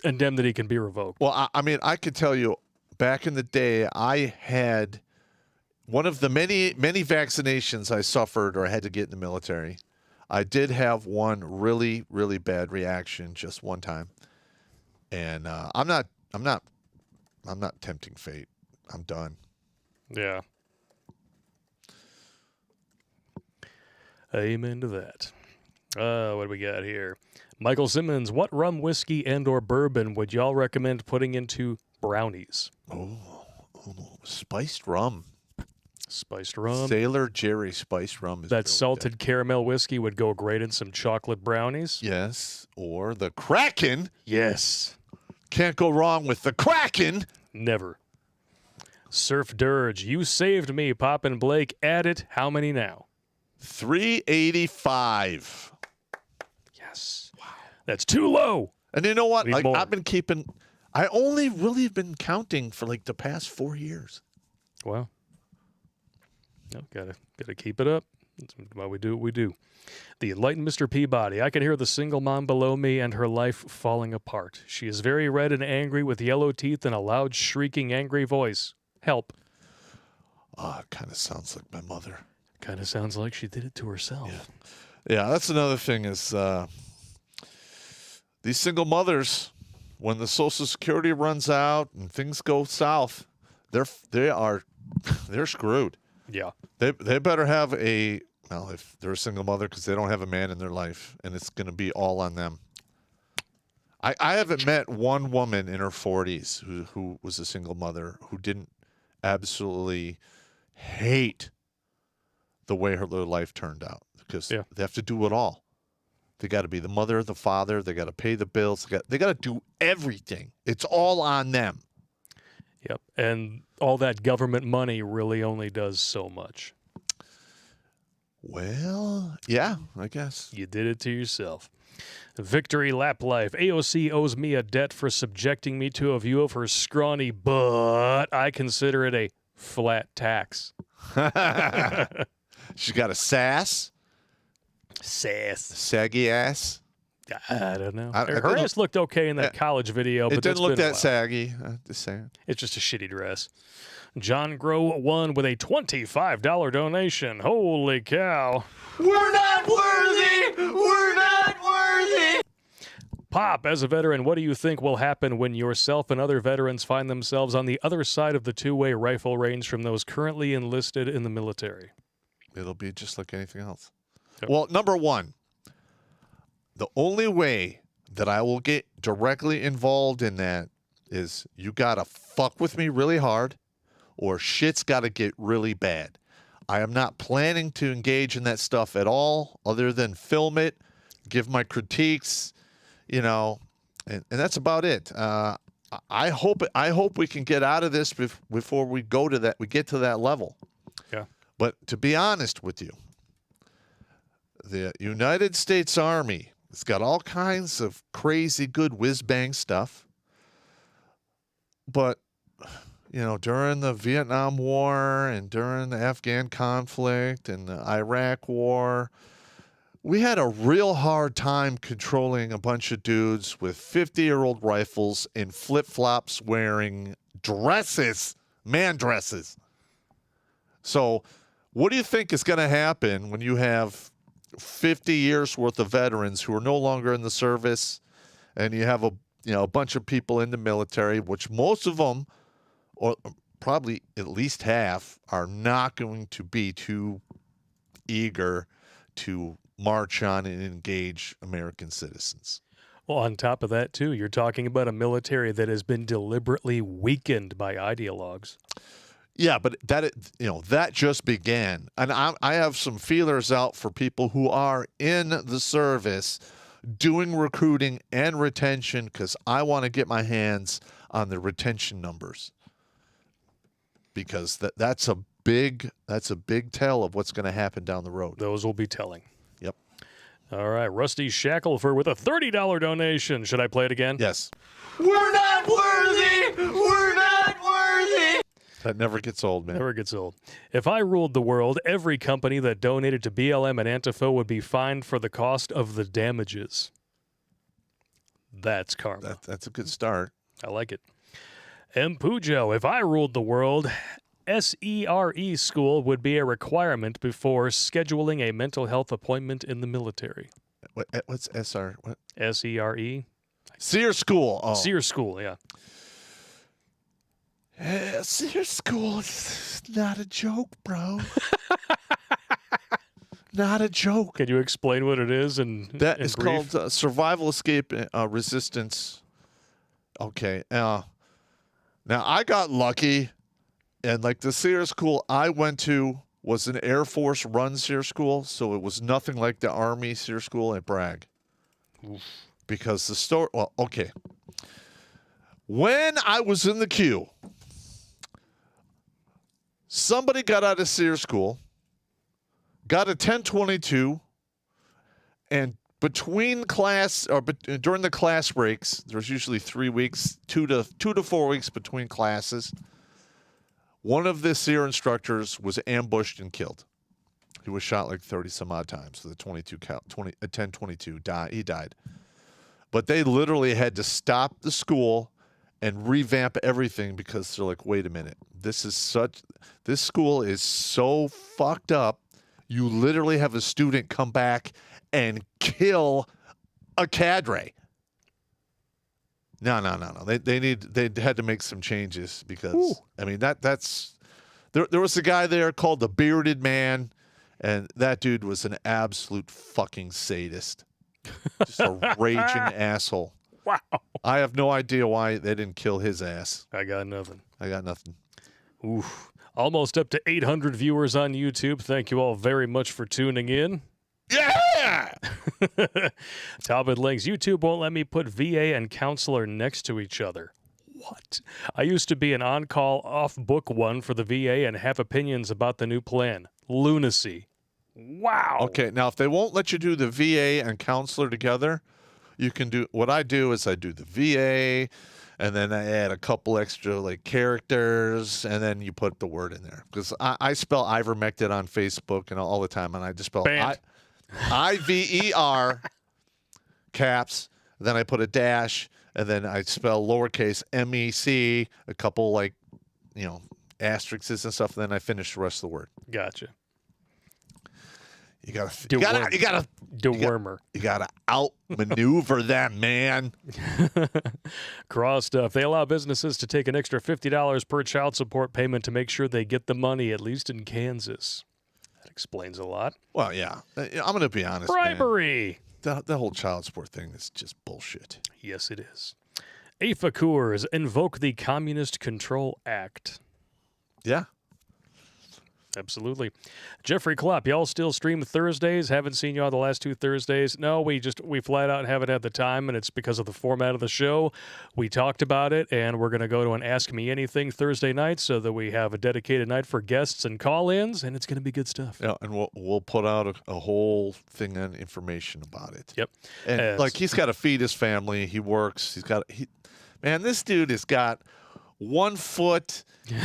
Speaker 1: indemnity can be revoked.
Speaker 2: Well, I mean, I could tell you, back in the day, I had one of the many vaccinations I suffered or I had to get in the military. I did have one really, really bad reaction just one time, and I'm not tempting fate. I'm done.
Speaker 1: Yeah. Amen to that. What do we got here? Michael Simmons, what rum, whiskey, and/or bourbon would y'all recommend putting into brownies?
Speaker 2: Oh, spiced rum.
Speaker 1: Spiced rum.
Speaker 2: Sailor Jerry spiced rum is
Speaker 1: That
Speaker 2: really
Speaker 1: salted
Speaker 2: good.
Speaker 1: caramel whiskey would go great in some chocolate brownies.
Speaker 2: Yes. Or the Kraken.
Speaker 1: Yes.
Speaker 2: Can't go wrong with the Kraken.
Speaker 1: Never. Surf Dirge, you saved me, Popp and Blake. Add it. How many now?
Speaker 2: 385.
Speaker 1: Yes. Wow. That's too low.
Speaker 2: And you know what?
Speaker 1: Need more.
Speaker 2: I only really have been counting for like the past 4 years.
Speaker 1: Well, no, gotta keep it up. That's why we do what we do. The enlightened Mr. Peabody. I can hear the single mom below me and her life falling apart. She is very red and angry with yellow teeth and a loud, shrieking, angry voice. Help.
Speaker 2: It kind of sounds like my mother.
Speaker 1: Kind of sounds like she did it to herself.
Speaker 2: Yeah, that's another thing is these single mothers, when the Social Security runs out and things go south, they're screwed.
Speaker 1: Yeah.
Speaker 2: They better have if they're a single mother, because they don't have a man in their life, and it's going to be all on them. I haven't met one woman in her 40s who was a single mother who didn't absolutely hate the way their life turned out, because they have to do it all. They got to be the mother, the father. They got to pay the bills. They got to do everything. It's all on them.
Speaker 1: Yep. And all that government money really only does so much.
Speaker 2: Well, yeah, I guess.
Speaker 1: You did it to yourself. Victory Lap Life. AOC owes me a debt for subjecting me to a view of her scrawny, but I consider it a flat tax.
Speaker 2: She's got a sass. Saggy ass.
Speaker 1: I don't know. Her ass looked okay in that college video, but
Speaker 2: it didn't look that saggy. Just saying.
Speaker 1: It's just a shitty dress. John Grow won with a $25 donation. Holy cow.
Speaker 2: We're not worthy! We're not worthy!
Speaker 1: Popp, as a veteran, what do you think will happen when yourself and other veterans find themselves on the other side of the two-way rifle range from those currently enlisted in the military?
Speaker 2: It'll be just like anything else.
Speaker 1: Yep.
Speaker 2: Well, number one, the only way that I will get directly involved in that is you got to fuck with me really hard, or shit's got to get really bad. I am not planning to engage in that stuff at all, other than film it, give my critiques, and that's about it. I hope we can get out of this before we get to that level.
Speaker 1: Yeah.
Speaker 2: But to be honest with you, the United States Army, it's got all kinds of crazy good whiz-bang stuff. But, during the Vietnam War and during the Afghan conflict and the Iraq War, we had a real hard time controlling a bunch of dudes with 50-year-old rifles in flip-flops wearing dresses, man dresses. So what do you think is going to happen when you have 50 years worth of veterans who are no longer in the service, and you have a bunch of people in the military, which most of them, or probably at least half, are not going to be too eager to march on and engage American citizens.
Speaker 1: Well, on top of that, too, you're talking about a military that has been deliberately weakened by ideologues.
Speaker 2: Yeah, but that just began. And I have some feelers out for people who are in the service doing recruiting and retention, because I want to get my hands on the retention numbers, because that's a big tell of what's going to happen down the road.
Speaker 1: Those will be telling.
Speaker 2: Yep.
Speaker 1: All right, Rusty Shackelford with a $30 donation. Should I play it again?
Speaker 2: Yes. We're not worthy! We're not worthy! That never gets old, man.
Speaker 1: Never gets old. If I ruled the world, every company that donated to BLM and Antifa would be fined for the cost of the damages. That's karma.
Speaker 2: That's a good start.
Speaker 1: I like it. M. Pujo, if I ruled the world, SERE school would be a requirement before scheduling a mental health appointment in the military.
Speaker 2: What's SR? What?
Speaker 1: SERE?
Speaker 2: SEER school. Oh.
Speaker 1: SEER school, yeah.
Speaker 2: SEER school is not a joke, bro. Not a joke.
Speaker 1: Can you explain what it is?
Speaker 2: That is called survival, escape, resistance. Okay. Now, I got lucky And like the SEER school I went to was an Air Force run SEER school, so it was nothing like the Army SEER school at Bragg.
Speaker 1: Oof.
Speaker 2: Because the story, well, okay. When I was in the queue, somebody got out of SEER school, got a 1022, and between class or during the class breaks, there's usually 3 weeks, 2 to 4 weeks between classes. One of the SEER instructors was ambushed and killed. He was shot like 30 some odd times. The 1022 died. He died. But they literally had to stop the school and revamp everything because they're like, wait a minute, this school is so fucked up. You literally have a student come back and kill a cadre. No. They had to make some changes because
Speaker 1: Ooh.
Speaker 2: I mean that's there was a guy there called the Bearded Man, and that dude was an absolute fucking sadist. Just a raging asshole.
Speaker 1: Wow.
Speaker 2: I have no idea why they didn't kill his ass.
Speaker 1: I got nothing. Oof. Almost up to 800 viewers on YouTube. Thank you all very much for tuning in.
Speaker 2: Yeah!
Speaker 1: Talbot Links. YouTube won't let me put VA and counselor next to each other. What? I used to be an on-call off-book one for the VA and have opinions about the new plan. Lunacy. Wow.
Speaker 2: Okay, now if they won't let you do the VA and counselor together, you can do what I do is I do the VA and then I add a couple extra like characters and then you put the word in there. Because I spell ivermectin on Facebook and all the time and I just spell IVER caps, then I put a dash and then I spell lowercase MEC, a couple like, asterisks and stuff, and then I finish the rest of the word.
Speaker 1: Gotcha.
Speaker 2: You gotta outmaneuver them, man.
Speaker 1: Cross stuff. They allow businesses to take an extra $50 per child support payment to make sure they get the money, at least in Kansas. That explains a lot.
Speaker 2: Well, yeah. I'm going to be honest,
Speaker 1: Bribery.
Speaker 2: Man. The whole child support thing is just bullshit.
Speaker 1: Yes, it is. AFA Coors invoke the Communist Control Act.
Speaker 2: Yeah.
Speaker 1: Absolutely. Jeffrey Klopp, y'all still stream Thursdays? Haven't seen y'all the last 2 Thursdays. No, we flat out haven't had the time, and it's because of the format of the show. We talked about it, and we're going to go to an Ask Me Anything Thursday night so that we have a dedicated night for guests and call-ins, and it's going to be good stuff.
Speaker 2: Yeah, and we'll put out a whole thing on information about it.
Speaker 1: Yep.
Speaker 2: And like he's got to feed his family. He works. Man, this dude has got 1 foot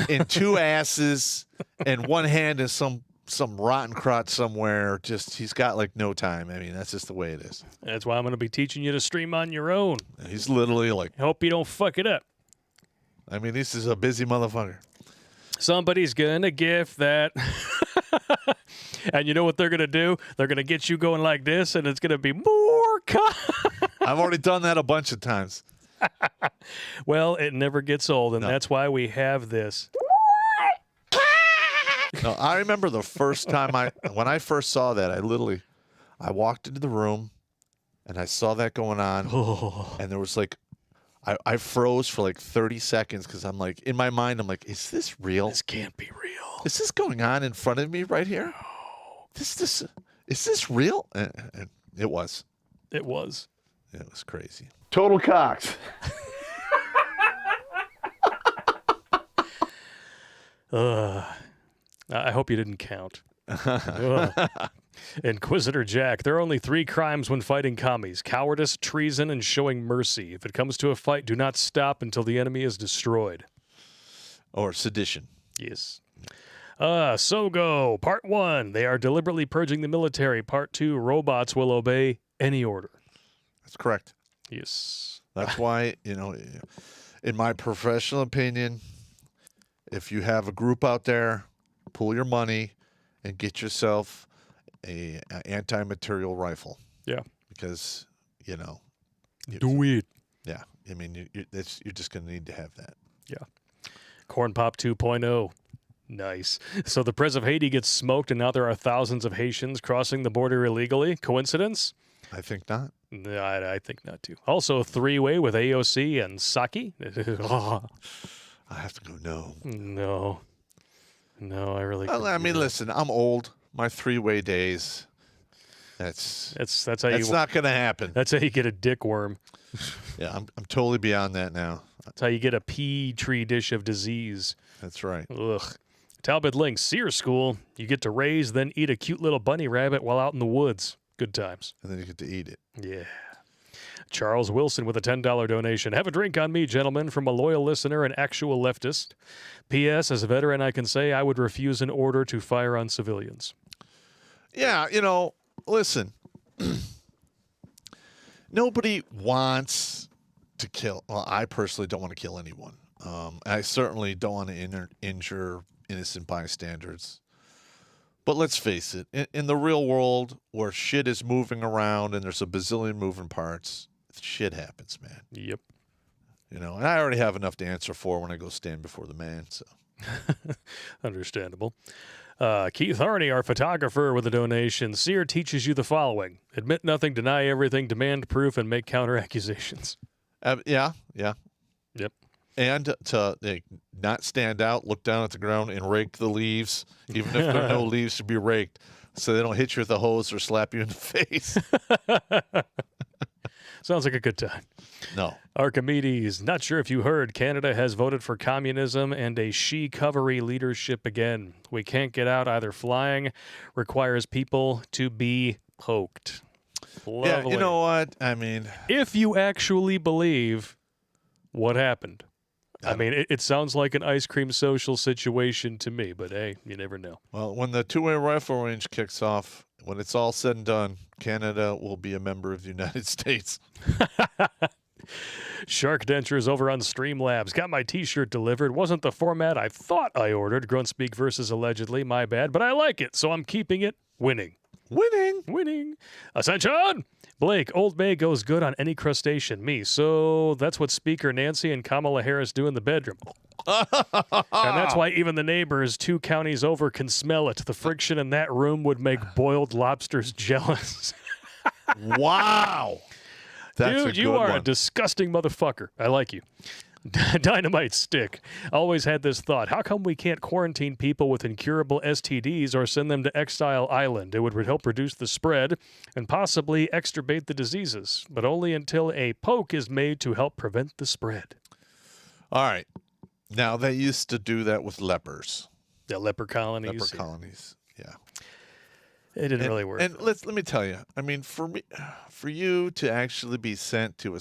Speaker 2: and 2 asses and 1 hand in some rotten crotch somewhere. Just he's got like no time. I mean, that's just the way it is.
Speaker 1: That's why I'm going to be teaching you to stream on your own.
Speaker 2: He's literally like,
Speaker 1: hope you don't fuck it up.
Speaker 2: I mean, this is a busy motherfucker.
Speaker 1: Somebody's going to gift that. And you know what they're going to do? They're going to get you going like this, and it's going to be more.
Speaker 2: I've already done that a bunch of times.
Speaker 1: Well, it never gets old, and that's why we have this.
Speaker 2: No, I remember the first time when I first saw that, I walked into the room and I saw that going on, and there was like, I froze for like 30 seconds because I'm like, in my mind, I'm like, is this real?
Speaker 1: This can't be real.
Speaker 2: Is this going on in front of me right here? Is this real? And it was.
Speaker 1: It was.
Speaker 2: It was crazy.
Speaker 4: Total cocks.
Speaker 1: I hope you didn't count. Inquisitor Jack, there are only 3 crimes when fighting commies: cowardice, treason, and showing mercy. If it comes to a fight, do not stop until the enemy is destroyed.
Speaker 2: Or sedition.
Speaker 1: Yes. Sogo, Part 1. They are deliberately purging the military. Part 2. Robots will obey any order.
Speaker 2: That's correct.
Speaker 1: Yes.
Speaker 2: That's why, in my professional opinion, if you have a group out there, pull your money and get yourself an anti-material rifle.
Speaker 1: Yeah.
Speaker 2: Because,
Speaker 1: do it.
Speaker 2: Yeah. I mean, you're just going to need to have that.
Speaker 1: Yeah. Corn Pop 2.0. Nice. So the Pres of Haiti gets smoked, and now there are thousands of Haitians crossing the border illegally. Coincidence?
Speaker 2: I think not.
Speaker 1: No, I think not, too. Also, 3-way with AOC and Saki.
Speaker 2: I have to go, no.
Speaker 1: No. No, I really.
Speaker 2: I mean, listen, I'm old. My 3-way days. That's
Speaker 1: how you.
Speaker 2: That's not going to happen.
Speaker 1: That's how you get a dick worm.
Speaker 2: Yeah, I'm totally beyond that now.
Speaker 1: That's how you get a petri dish of disease.
Speaker 2: That's right.
Speaker 1: Ugh. Talbot Links, Sears School. You get to raise, then eat a cute little bunny rabbit while out in the woods. Good times.
Speaker 2: And then you get to eat it.
Speaker 1: Yeah. Charles Wilson with a $10 donation. Have a drink on me, gentlemen, from a loyal listener and actual leftist. P.S. As a veteran, I can say I would refuse an order to fire on civilians.
Speaker 2: Yeah, listen. Nobody wants to kill. Well, I personally don't want to kill anyone. I certainly don't want to injure innocent bystanders. But let's face it, in the real world where shit is moving around and there's a bazillion moving parts, shit happens, man.
Speaker 1: Yep.
Speaker 2: And I already have enough to answer for when I go stand before the man, so.
Speaker 1: Understandable. Keith Harney, our photographer, with a donation. Sear teaches you the following: admit nothing, deny everything, demand proof, and make counter accusations.
Speaker 2: Yeah.
Speaker 1: Yep.
Speaker 2: And to not stand out, look down at the ground, and rake the leaves, even if there are no leaves to be raked, so they don't hit you with a hose or slap you in the face.
Speaker 1: Sounds like a good time.
Speaker 2: No.
Speaker 1: Archimedes, not sure if you heard, Canada has voted for communism and a she-covery leadership again. We can't get out either flying, requires people to be poked. Lovely.
Speaker 2: Yeah, you know what? I mean,
Speaker 1: if you actually believe what happened. I mean, it sounds like an ice cream social situation to me, but hey, you never know.
Speaker 2: Well, when the two-way rifle range kicks off, when it's all said and done, Canada will be a member of the United States.
Speaker 1: Shark Dentures over on Streamlabs. Got my T-shirt delivered. Wasn't the format I thought I ordered. Grunt Speak versus allegedly. My bad. But I like it, so I'm keeping it. Winning. Ascension! Blake, Old Bay goes good on any crustacean. Me. So that's what Speaker Nancy and Kamala Harris do in the bedroom. And that's why even the neighbors 2 counties over can smell it. The friction in that room would make boiled lobsters jealous.
Speaker 2: Wow. That's
Speaker 1: Dude,
Speaker 2: a good
Speaker 1: you are
Speaker 2: one.
Speaker 1: a disgusting motherfucker. I like you. Dynamite Stick. Always had this thought. How come we can't quarantine people with incurable STDs or send them to Exile Island? It would help reduce the spread and possibly exturbate the diseases, but only until a poke is made to help prevent the spread.
Speaker 2: All right. Now, they used to do that with lepers.
Speaker 1: Yeah, leper colonies.
Speaker 2: Leper colonies, yeah.
Speaker 1: It didn't really work.
Speaker 2: And let me tell you, I mean, for you to actually be sent to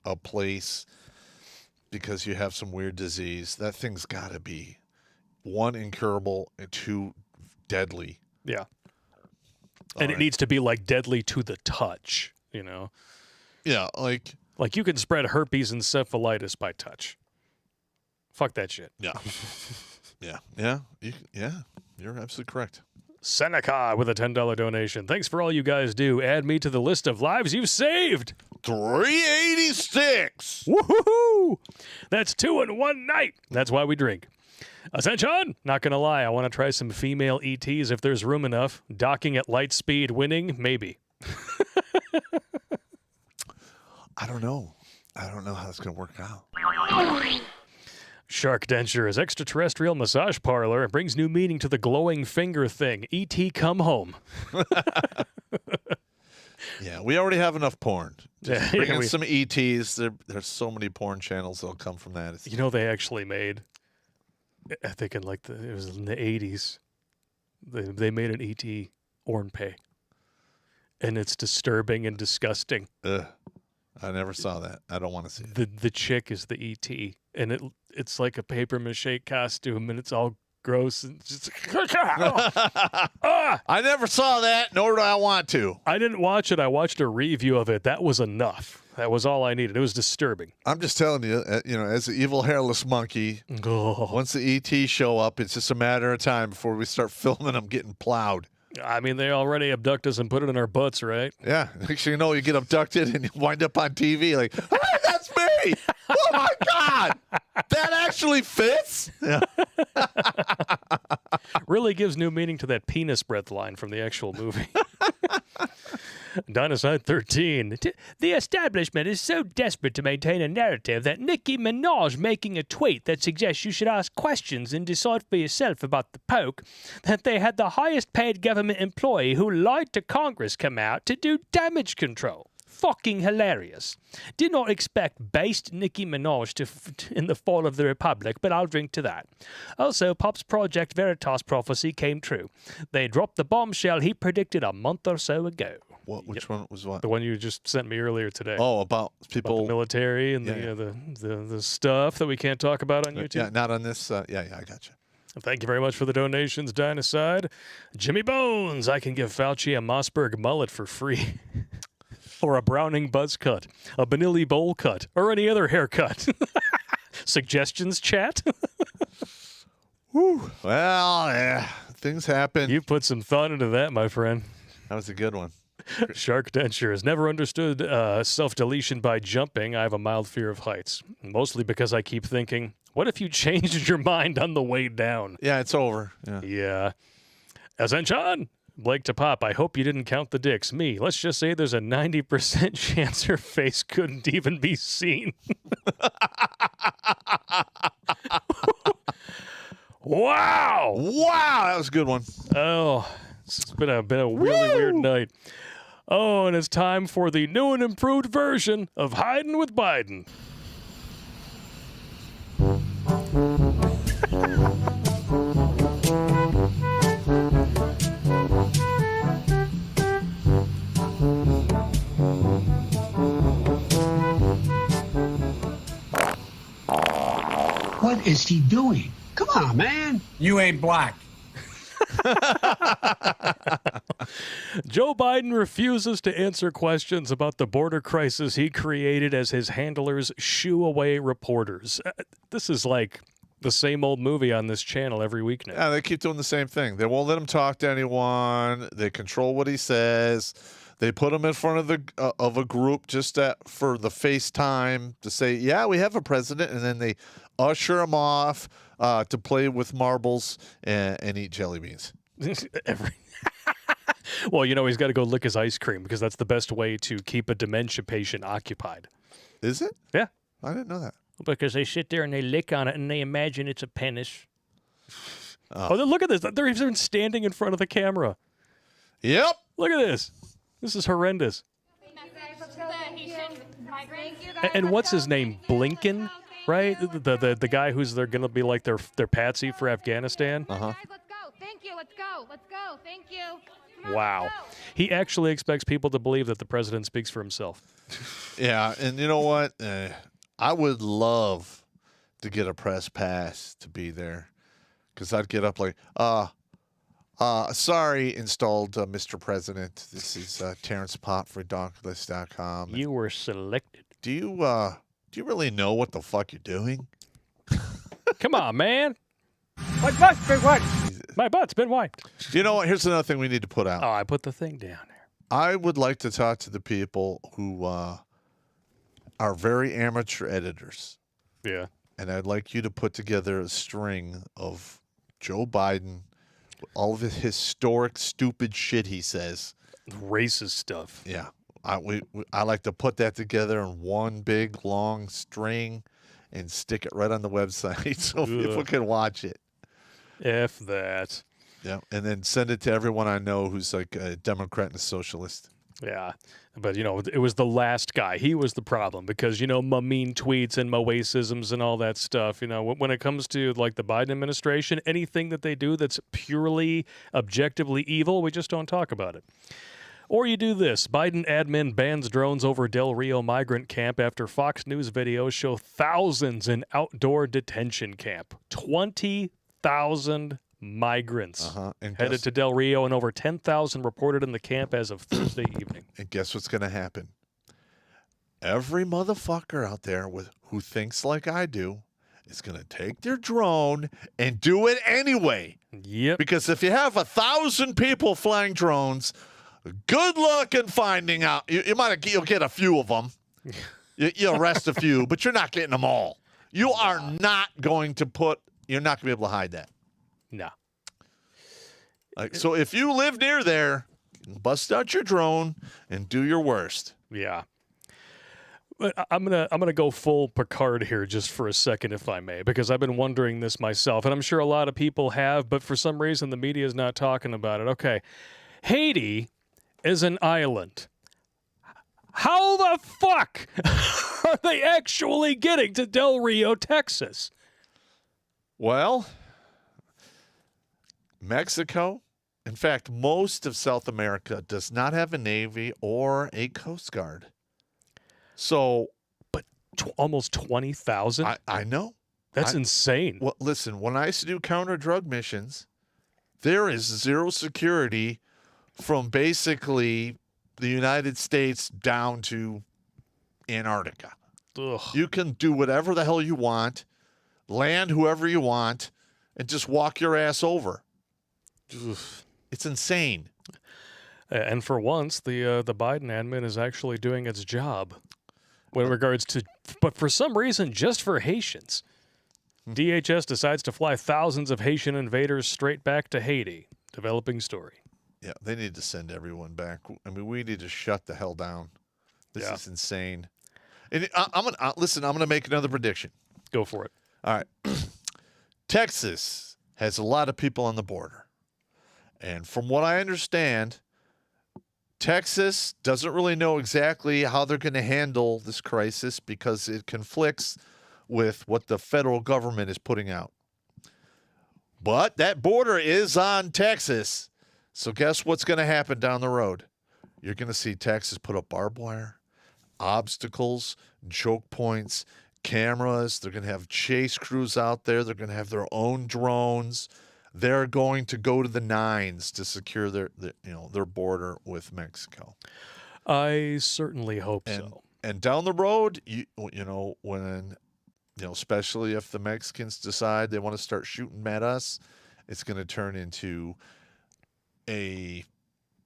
Speaker 2: a place because you have some weird disease, that thing's got to be 1, incurable, and 2, deadly.
Speaker 1: Yeah. And it needs to be like deadly to the touch,
Speaker 2: Yeah, like
Speaker 1: you can spread herpes and encephalitis by touch. Fuck that shit.
Speaker 2: Yeah. You're absolutely correct.
Speaker 1: Seneca with a $10 donation. Thanks for all you guys do. Add me to the list of lives you've saved.
Speaker 2: 386.
Speaker 1: Woohoo! That's 2 in one night. That's why we drink. Ascension? Not gonna lie, I want to try some female ETs if there's room enough. Docking at light speed, winning, maybe.
Speaker 2: I don't know how it's gonna work out.
Speaker 1: Shark Denture is extraterrestrial massage parlor. It brings new meaning to the glowing finger thing. E.T. come home.
Speaker 2: Yeah, we already have enough porn. Just bring in
Speaker 1: we-
Speaker 2: some ETs. There's so many porn channels that'll come from that.
Speaker 1: They actually made, I think it was in the 80s, they made an E.T. Ornpay. And it's disturbing and disgusting.
Speaker 2: Ugh, I never saw that. I don't want to see it.
Speaker 1: The chick is the E.T. and it's like a paper mache costume, and it's all gross and just.
Speaker 2: I never saw that, nor do I want to.
Speaker 1: I didn't watch it. I watched a review of it. That was enough. That was all I needed. It was disturbing.
Speaker 2: I'm just telling you, as the evil hairless monkey, once the ET show up, it's just a matter of time before we start filming them getting plowed.
Speaker 1: I mean, they already abduct us and put it in our butts, right?
Speaker 2: Yeah. Next thing you know, you get abducted and you wind up on TV like, hey, that's me. Oh, my God. That actually fits? Yeah.
Speaker 1: Really gives new meaning to that penis breath line from the actual movie. Dinosaur 13. The establishment is so desperate to maintain a narrative that Nicki Minaj making a tweet that suggests you should ask questions and decide for yourself about the poke, that they had the highest paid government employee who lied to Congress come out to do damage control. Fucking hilarious. Did not expect based Nicki Minaj in the fall of the Republic, but I'll drink to that. Also, Popp's Project Veritas prophecy came true. They dropped the bombshell he predicted a month or so ago.
Speaker 2: What? Which one was what?
Speaker 1: The one you just sent me earlier today.
Speaker 2: Oh, about people,
Speaker 1: about the military and the stuff that we can't talk about on YouTube.
Speaker 2: Yeah, not on this. I got you.
Speaker 1: Thank you very much for the donations, Dinosaur. Jimmy Bones, I can give Fauci a Mossberg mullet for free. Or a Browning buzz cut, a Benilli bowl cut, or any other haircut. Suggestions, chat?
Speaker 2: Whew. Well, yeah, things happen.
Speaker 1: You put some thought into that, my friend.
Speaker 2: That was a good one.
Speaker 1: Shark Denture has never understood self-deletion by jumping. I have a mild fear of heights, mostly because I keep thinking, what if you changed your mind on the way down?
Speaker 2: Yeah, it's over.
Speaker 1: Yeah. Ascension! Blake to Pop, I hope you didn't count the dicks. Me, let's just say there's a 90% chance her face couldn't even be seen. Wow!
Speaker 2: Wow, that was a good one.
Speaker 1: Oh, it's been a really weird night. Oh, and it's time for the new and improved version of Hiding with Biden.
Speaker 4: What is he doing? Come on, man.
Speaker 5: You ain't black.
Speaker 1: Joe Biden refuses to answer questions about the border crisis he created as his handlers shoo away reporters. This is like the same old movie on this channel every week now.
Speaker 2: Yeah, they keep doing the same thing. They won't let him talk to anyone. They control what he says. They put him in front of a group just for the FaceTime to say, yeah, we have a president, and then they usher him off to play with marbles and eat jelly beans.
Speaker 1: Well, he's got to go lick his ice cream because that's the best way to keep a dementia patient occupied.
Speaker 2: Is it?
Speaker 1: Yeah.
Speaker 2: I didn't know that.
Speaker 1: Because they sit there and they lick on it and they imagine it's a penis. Oh, look at this. They're even standing in front of the camera.
Speaker 2: Yep.
Speaker 1: Look at this. This is horrendous. And what's his name? Blinken, right? The guy who's they're going to be like their patsy for Afghanistan.
Speaker 2: Uh-huh.
Speaker 6: Guys, let's go. Thank you. Let's go. Let's go. Thank you. Come on,
Speaker 1: Wow.
Speaker 6: let's go.
Speaker 1: He actually expects people to believe that the president speaks for himself.
Speaker 2: Yeah, and you know what? I would love to get a press pass to be there because I'd get up like, sorry, installed Mr. President. This is Terrence Popp for Redonkulas.com.
Speaker 1: You were selected.
Speaker 2: Do you really know what the fuck you're doing?
Speaker 1: Come on, man.
Speaker 5: My butt's been wet.
Speaker 1: My butt's been wiped.
Speaker 2: You know what? Here's another thing we need to put out.
Speaker 1: Oh, I put the thing down there.
Speaker 2: I would like to talk to the people who are very amateur editors.
Speaker 1: Yeah.
Speaker 2: And I'd like you to put together a string of Joe Biden, all of his historic, stupid shit he says.
Speaker 1: Racist stuff.
Speaker 2: Yeah. I like to put that together in one big, long string and stick it right on the website so people can watch it.
Speaker 1: F that.
Speaker 2: Yeah. And then send it to everyone I know who's like a Democrat and a socialist.
Speaker 1: Yeah. But, it was the last guy. He was the problem because, my mean tweets and my racisms and all that stuff. When it comes to, like, the Biden administration, anything that they do that's purely objectively evil, we just don't talk about it. Or you do this. Biden admin bans drones over Del Rio migrant camp after Fox News videos show thousands in outdoor detention camp. 20,000 migrants headed to Del Rio, and over 10,000 reported in the camp as of Thursday evening.
Speaker 2: And guess what's going to happen? Every motherfucker out there who thinks like I do is going to take their drone and do it anyway.
Speaker 1: Yep.
Speaker 2: Because if you have 1,000 people flying drones, good luck in finding out. You'll get a few of them. You'll arrest a few, but you're not getting them all. You're not going to be able to hide that.
Speaker 1: No.
Speaker 2: So if you live near there, bust out your drone and do your worst.
Speaker 1: Yeah. But I'm gonna go full Picard here just for a second, if I may, because I've been wondering this myself, and I'm sure a lot of people have, but for some reason the media is not talking about it. Okay, Haiti is an island. How the fuck are they actually getting to Del Rio, Texas?
Speaker 2: Well, Mexico, in fact, most of South America does not have a Navy or a Coast Guard. So,
Speaker 1: but almost 20,000?
Speaker 2: I know.
Speaker 1: That's insane.
Speaker 2: Well, listen, when I used to do counter-drug missions, there is zero security from basically the United States down to Antarctica.
Speaker 1: Ugh.
Speaker 2: You can do whatever the hell you want, land whoever you want, and just walk your ass over.
Speaker 1: Ugh.
Speaker 2: It's insane.
Speaker 1: And for once, the Biden admin is actually doing its job with regards to, but for some reason, just for Haitians. DHS decides to fly thousands of Haitian invaders straight back to Haiti. Developing story.
Speaker 2: Yeah, they need to send everyone back. I mean, we need to shut the hell down. This is insane. And I'm gonna make another prediction.
Speaker 1: Go for it.
Speaker 2: All right. Texas has a lot of people on the border. And from what I understand, Texas doesn't really know exactly how they're going to handle this crisis because it conflicts with what the federal government is putting out. But that border is on Texas. So guess what's going to happen down the road? You're going to see Texas put up barbed wire, obstacles, choke points, cameras. They're going to have chase crews out there. They're going to have their own drones. They're going to go to the nines to secure their border with Mexico.
Speaker 1: I certainly hope so.
Speaker 2: And down the road, when especially if the Mexicans decide they want to start shooting at us, it's going to turn into a,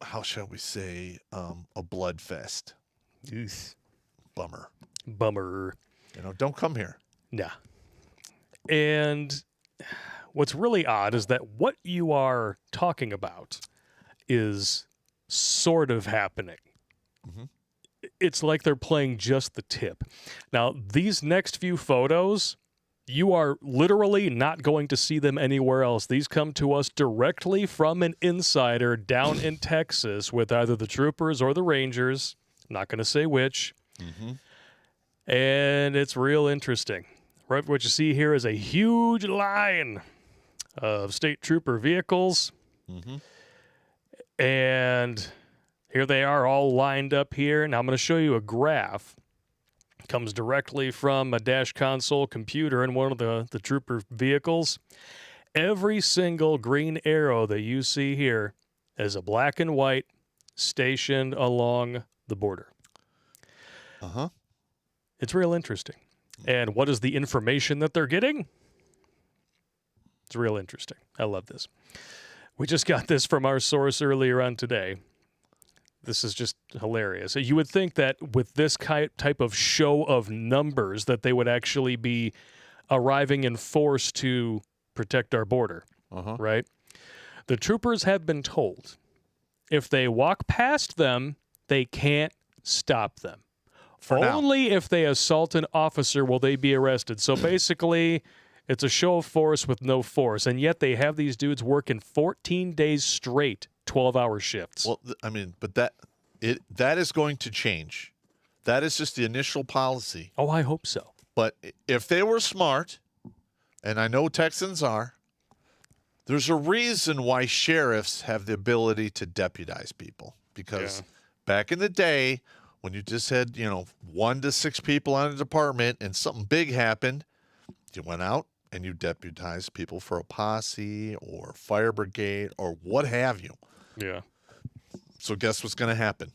Speaker 2: how shall we say, a blood fest. Bummer. Don't come here.
Speaker 1: Nah. And what's really odd is that what you are talking about is sort of happening.
Speaker 2: Mm-hmm.
Speaker 1: It's like they're playing just the tip. Now, these next few photos, you are literally not going to see them anywhere else. These come to us directly from an insider down in Texas with either the troopers or the Rangers. I'm not going to say which.
Speaker 2: Mm-hmm.
Speaker 1: And it's real interesting. Right, what you see here is a huge line of state trooper vehicles.
Speaker 2: Mm-hmm.
Speaker 1: And here they are all lined up here. Now I'm going to show you a graph. It comes directly from a dash console computer in one of the trooper vehicles. Every single green arrow that you see here is a black and white stationed along the border.
Speaker 2: Uh-huh.
Speaker 1: It's real interesting. And what is the information that they're getting? It's real interesting. I love this. We just got this from our source earlier on today. This is just hilarious. You would think that with this type of show of numbers that they would actually be arriving in force to protect our border, right? The troopers have been told if they walk past them, they can't stop them. Only if they assault an officer will they be arrested. So basically, it's a show of force with no force. And yet they have these dudes working 14 days straight, 12-hour shifts.
Speaker 2: Well, but that is going to change. That is just the initial policy.
Speaker 1: Oh, I hope so.
Speaker 2: But if they were smart, and I know Texans are, there's a reason why sheriffs have the ability to deputize people. Because back in the day, when you just had, 1 to 6 people on a department and something big happened, you went out and you deputized people for a posse or fire brigade or what have you.
Speaker 1: Yeah.
Speaker 2: So guess what's going to happen?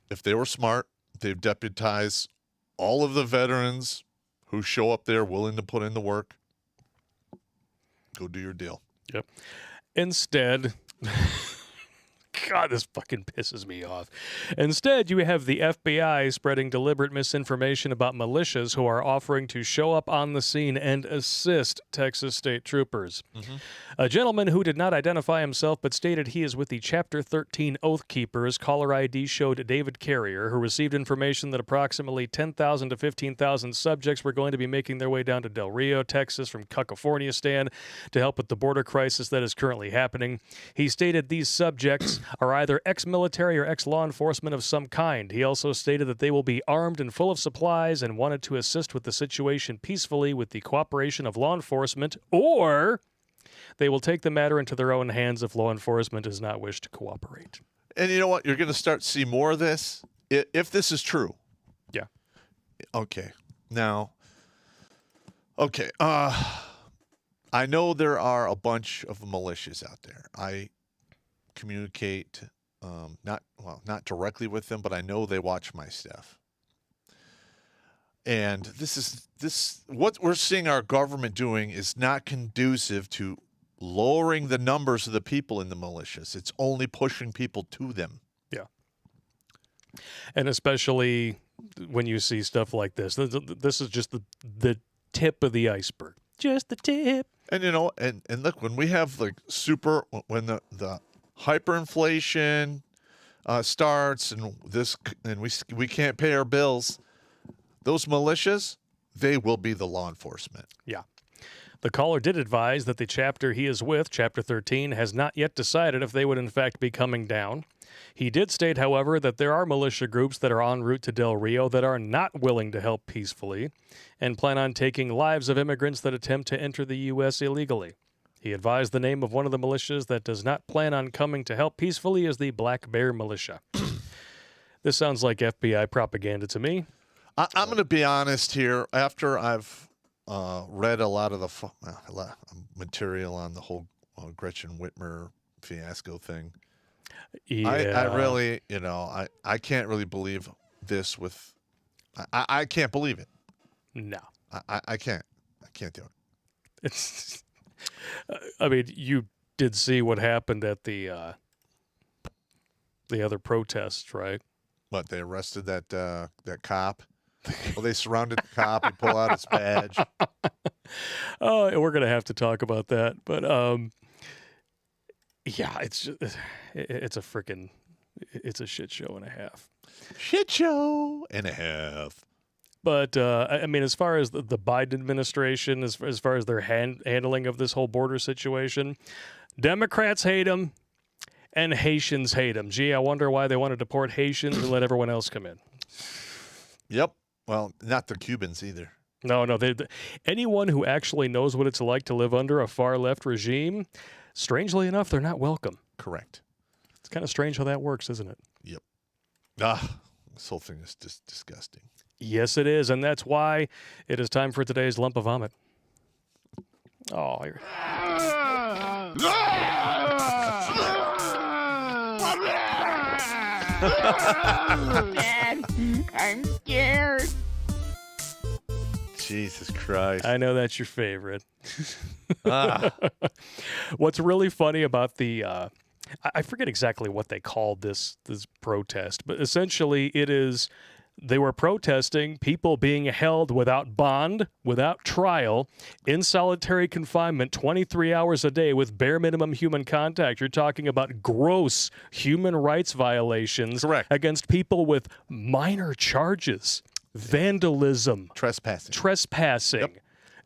Speaker 2: If they were smart, they'd deputize all of the veterans who show up there willing to put in the work. Go do your deal.
Speaker 1: Yep. Instead, God, this fucking pisses me off. Instead, you have the FBI spreading deliberate misinformation about militias who are offering to show up on the scene and assist Texas state troopers. A gentleman who did not identify himself but stated he is with the Chapter 13 Oath Keepers caller ID showed David Carrier, who received information that approximately 10,000 to 15,000 subjects were going to be making their way down to Del Rio, Texas from California to help with the border crisis that is currently happening. He stated these subjects are either ex-military or ex-law enforcement of some kind. He also stated that they will be armed and full of supplies and wanted to assist with the situation peacefully with the cooperation of law enforcement, or they will take the matter into their own hands if law enforcement does not wish to cooperate.
Speaker 2: And you know what? You're going to start to see more of this if this is true.
Speaker 1: Yeah.
Speaker 2: Okay. Now, I know there are a bunch of militias out there. I communicate not directly with them, but I know they watch my stuff. And what we're seeing our government doing is not conducive to lowering the numbers of the people in the militias. It's only pushing people to them.
Speaker 1: Yeah. And especially when you see stuff like this. This is just the tip of the iceberg. Just the tip.
Speaker 2: And you know, and look, when we have when the hyperinflation starts and we can't pay our bills, those militias, they will be the law enforcement.
Speaker 1: Yeah. The caller did advise that the chapter he is with, Chapter 13, has not yet decided if they would in fact be coming down. He did state, however, that there are militia groups that are en route to Del Rio that are not willing to help peacefully and plan on taking lives of immigrants that attempt to enter the U.S. illegally. He advised the name of one of the militias that does not plan on coming to help peacefully is the Black Bear Militia. This sounds like FBI propaganda to me.
Speaker 2: I'm going to be honest here. After I've read a lot of the material on the whole Gretchen Whitmer fiasco thing,
Speaker 1: yeah.
Speaker 2: I really, I can't really believe this I can't believe it.
Speaker 1: No.
Speaker 2: I can't. I can't do it.
Speaker 1: It's. I mean, you did see what happened at the other protests, right?
Speaker 2: What, they arrested that cop? Well, they surrounded the cop. He pulled out his badge.
Speaker 1: Oh, we're gonna have to talk about that, but yeah, it's a shit show and a half.
Speaker 2: Shit show and a half.
Speaker 1: But I mean, as far as the Biden administration, as far as their handling of this whole border situation, Democrats hate them and Haitians hate them. Gee, I wonder why they want to deport Haitians and let everyone else come in.
Speaker 2: Yep. Well, not the Cubans either.
Speaker 1: No. Anyone who actually knows what it's like to live under a far-left regime, strangely enough, they're not welcome.
Speaker 2: Correct.
Speaker 1: It's kind of strange how that works, isn't it?
Speaker 2: Yep. This whole thing is just disgusting.
Speaker 1: Yes, it is, and that's why it is time for today's lump of vomit. Oh, you're...
Speaker 7: Dad, I'm scared.
Speaker 2: Jesus Christ.
Speaker 1: I know that's your favorite. What's really funny about the... I forget exactly what they called this protest, but essentially it is... They were protesting people being held without bond, without trial, in solitary confinement 23 hours a day with bare minimum human contact. You're talking about gross human rights violations against people with minor charges, vandalism, trespassing.
Speaker 2: Yep.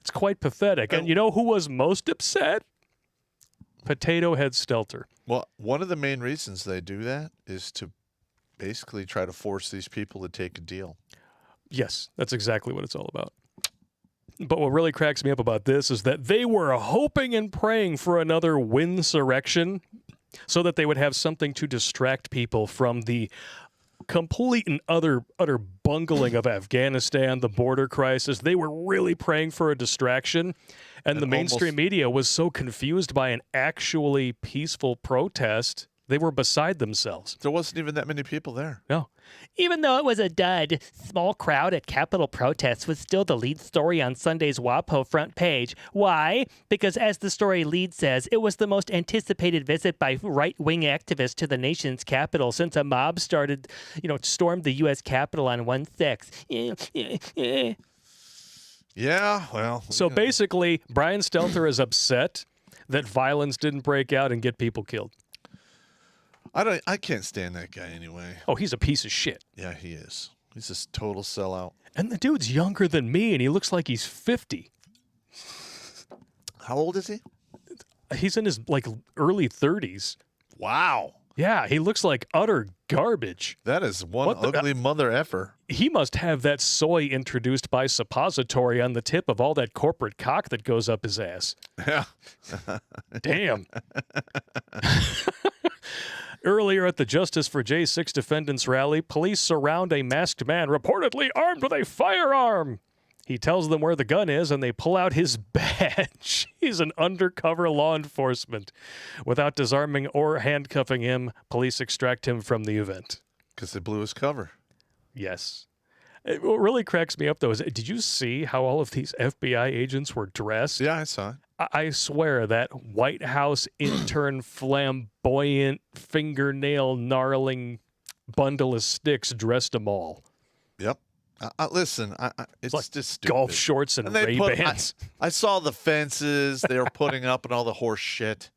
Speaker 1: It's quite pathetic. And you know who was most upset? Potato Head Stelter.
Speaker 2: Well, one of the main reasons they do that is to basically try to force these people to take a deal.
Speaker 1: Yes, that's exactly what it's all about. But what really cracks me up about this is that they were hoping and praying for another winsurrection so that they would have something to distract people from the complete and utter bungling of Afghanistan, the border crisis. They were really praying for a distraction, and the mainstream media was so confused by an actually peaceful protest They were beside themselves.
Speaker 2: There wasn't even that many people there.
Speaker 1: No.
Speaker 8: Even though it was a dud, small crowd at Capitol protests was still the lead story on Sunday's WAPO front page. Why? Because as the story lead says, it was the most anticipated visit by right-wing activists to the nation's capital since a mob stormed the U.S. Capitol on 1/6.
Speaker 2: Yeah, well.
Speaker 1: So basically, Brian Stelter is upset that violence didn't break out and get people killed.
Speaker 2: I can't stand that guy anyway.
Speaker 1: Oh, he's a piece of shit.
Speaker 2: Yeah, he is. He's a total sellout.
Speaker 1: And the dude's younger than me, and he looks like he's 50.
Speaker 2: How old is he?
Speaker 1: He's in his, early 30s.
Speaker 2: Wow.
Speaker 1: Yeah, he looks like utter garbage.
Speaker 2: That is one ugly mother effer.
Speaker 1: He must have that soy introduced by suppository on the tip of all that corporate cock that goes up his ass.
Speaker 2: Yeah.
Speaker 1: Damn. Earlier at the Justice for J6 defendants rally, police surround a masked man reportedly armed with a firearm. He tells them where the gun is, and they pull out his badge. He's an undercover law enforcement. Without disarming or handcuffing him, police extract him from the event.
Speaker 2: Because they blew his cover.
Speaker 1: Yes. What really cracks me up, though, is did you see how all of these FBI agents were dressed?
Speaker 2: Yeah, I saw it.
Speaker 1: I swear that White House intern flamboyant fingernail gnarling bundle of sticks dressed them all.
Speaker 2: Yep. Listen, it's
Speaker 1: like
Speaker 2: just stupid.
Speaker 1: Golf shorts and
Speaker 2: they
Speaker 1: Ray-Bans.
Speaker 2: I saw the fences they were putting up and all the horse shit.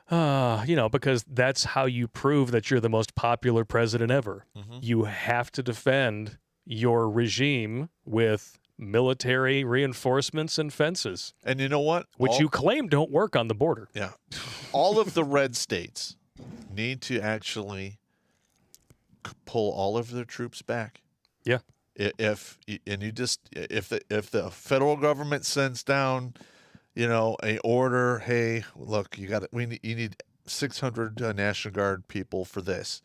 Speaker 1: Because that's how you prove that you're the most popular president ever. Mm-hmm. You have to defend your regime with military reinforcements and fences.
Speaker 2: And you know what?
Speaker 1: Which you claim don't work on the border.
Speaker 2: Yeah. All of the red states need to actually pull all of their troops back.
Speaker 1: Yeah.
Speaker 2: If the federal government sends down, a order, hey, look, you need 600 National Guard people for this.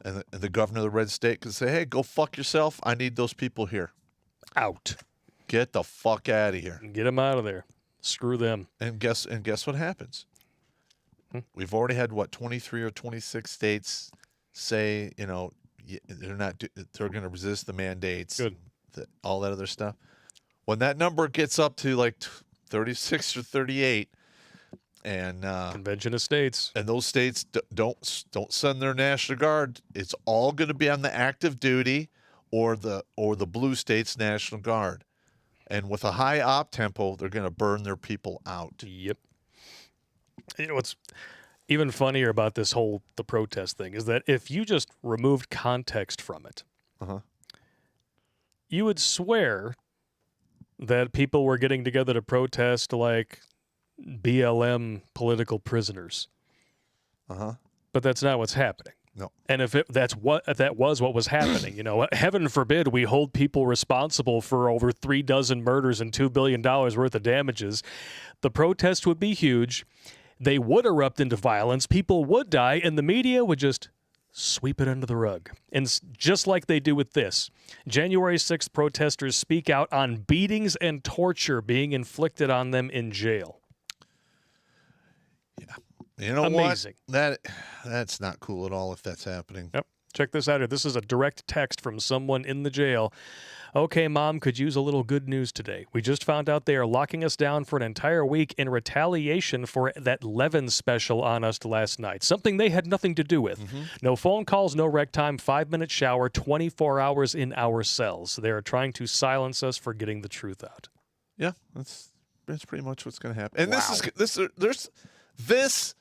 Speaker 2: And the governor of the red state can say, hey, go fuck yourself. I need those people here.
Speaker 1: Out.
Speaker 2: Get the fuck out of here.
Speaker 1: Get them out of there. Screw them.
Speaker 2: And guess what happens? We've already had 23 or 26 states say, they're going to resist the mandates.
Speaker 1: Good.
Speaker 2: All that other stuff. When that number gets up to 36 or 38, and
Speaker 1: Convention of States,
Speaker 2: and those states don't send their National Guard, it's all going to be on the active duty or the blue state's National Guard. And with a high op tempo, they're going to burn their people out.
Speaker 1: Yep. What's even funnier about the protest thing is that if you just removed context from it, you would swear that people were getting together to protest like BLM political prisoners. But that's not what's happening.
Speaker 2: No.
Speaker 1: And if that was what was happening, heaven forbid we hold people responsible for over 36 murders and $2 billion worth of damages, the protest would be huge. They would erupt into violence. People would die, and the media would just sweep it under the rug. And just like they do with this, January 6th protesters speak out on beatings and torture being inflicted on them in jail.
Speaker 2: Yeah. You know
Speaker 1: Amazing.
Speaker 2: What? That's not cool at all if that's happening.
Speaker 1: Yep. Check this out here. This is a direct text from someone in the jail. Okay, Mom, could use a little good news today. We just found out they are locking us down for an entire week in retaliation for that Levin special on us last night. Something they had nothing to do with. Mm-hmm. No phone calls, no rec time, 5-minute shower, 24 hours in our cells. They are trying to silence us for getting the truth out.
Speaker 2: Yeah, that's pretty much what's going to happen. And
Speaker 1: wow.
Speaker 2: This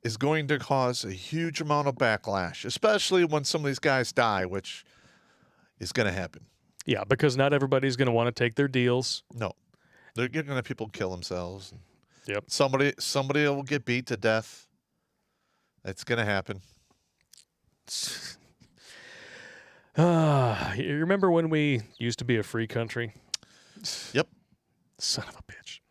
Speaker 2: is going to cause a huge amount of backlash, especially when some of these guys die, which is going to happen.
Speaker 1: Yeah, because not everybody's going to want to take their deals.
Speaker 2: No. They're going to have people kill themselves.
Speaker 1: Yep.
Speaker 2: Somebody will get beat to death. It's going to happen.
Speaker 1: You remember when we used to be a free country?
Speaker 2: Yep.
Speaker 1: Son of a bitch.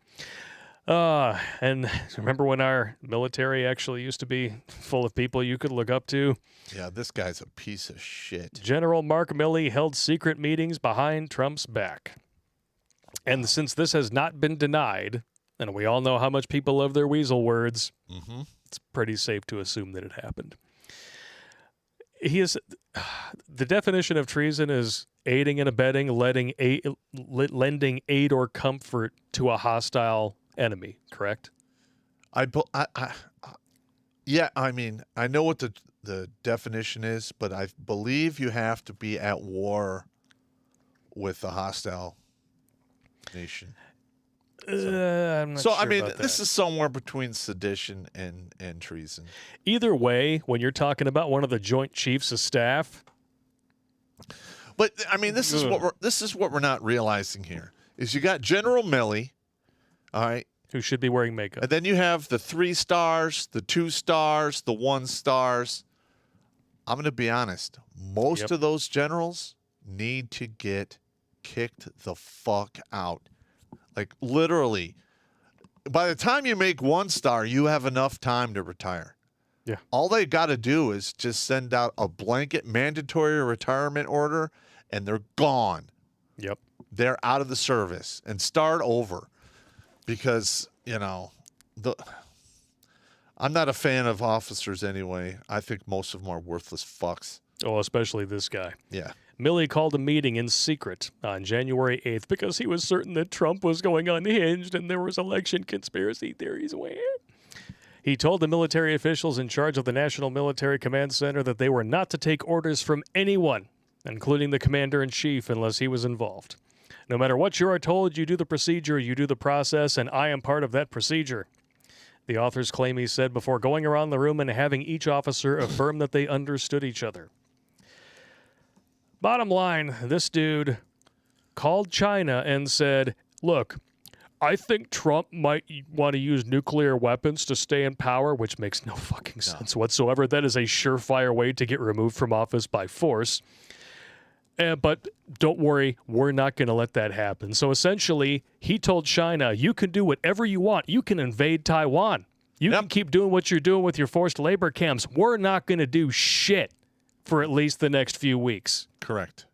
Speaker 1: And remember when our military actually used to be full of people you could look up to?
Speaker 2: Yeah, this guy's a piece of shit.
Speaker 1: General Mark Milley held secret meetings behind Trump's back. And since this has not been denied, and we all know how much people love their weasel words, it's pretty safe to assume that it happened. The definition of treason is aiding and abetting, lending aid or comfort to a hostile enemy, correct?
Speaker 2: Yeah, I mean, I know what the definition is, but I believe you have to be at war with a hostile nation.
Speaker 1: I'm not
Speaker 2: So,
Speaker 1: sure
Speaker 2: I mean,
Speaker 1: about
Speaker 2: this
Speaker 1: that.
Speaker 2: is somewhere between sedition and treason.
Speaker 1: Either way, when you're talking about one of the Joint Chiefs of Staff,
Speaker 2: But I mean, this is what we're not realizing here is you got General Milley, all right,
Speaker 1: who should be wearing makeup.
Speaker 2: and then you have the 3 stars, the 2 stars, the 1 stars. I'm going to be honest. Most of those generals need to get kicked the fuck out. Like, literally, by the time you make 1 star, you have enough time to retire.
Speaker 1: Yeah.
Speaker 2: All they got to do is just send out a blanket mandatory retirement order, and they're gone.
Speaker 1: Yep.
Speaker 2: They're out of the service and start over. Because, I'm not a fan of officers anyway. I think most of them are worthless fucks.
Speaker 1: Oh, especially this guy.
Speaker 2: Yeah.
Speaker 1: Milley called a meeting in secret on January 8th because he was certain that Trump was going unhinged and there was election conspiracy theories. He told the military officials in charge of the National Military Command Center that they were not to take orders from anyone, including the commander-in-chief, unless he was involved. No matter what you are told, you do the procedure, you do the process, and I am part of that procedure. The authors claim he said before going around the room and having each officer affirm that they understood each other. Bottom line, this dude called China and said, look, I think Trump might want to use nuclear weapons to stay in power, which makes no fucking sense whatsoever. That is a surefire way to get removed from office by force. But don't worry, we're not going to let that happen. So essentially, he told China, you can do whatever you want. You can invade Taiwan. You can keep doing what you're doing with your forced labor camps. We're not going to do shit for at least the next few weeks.
Speaker 2: Correct.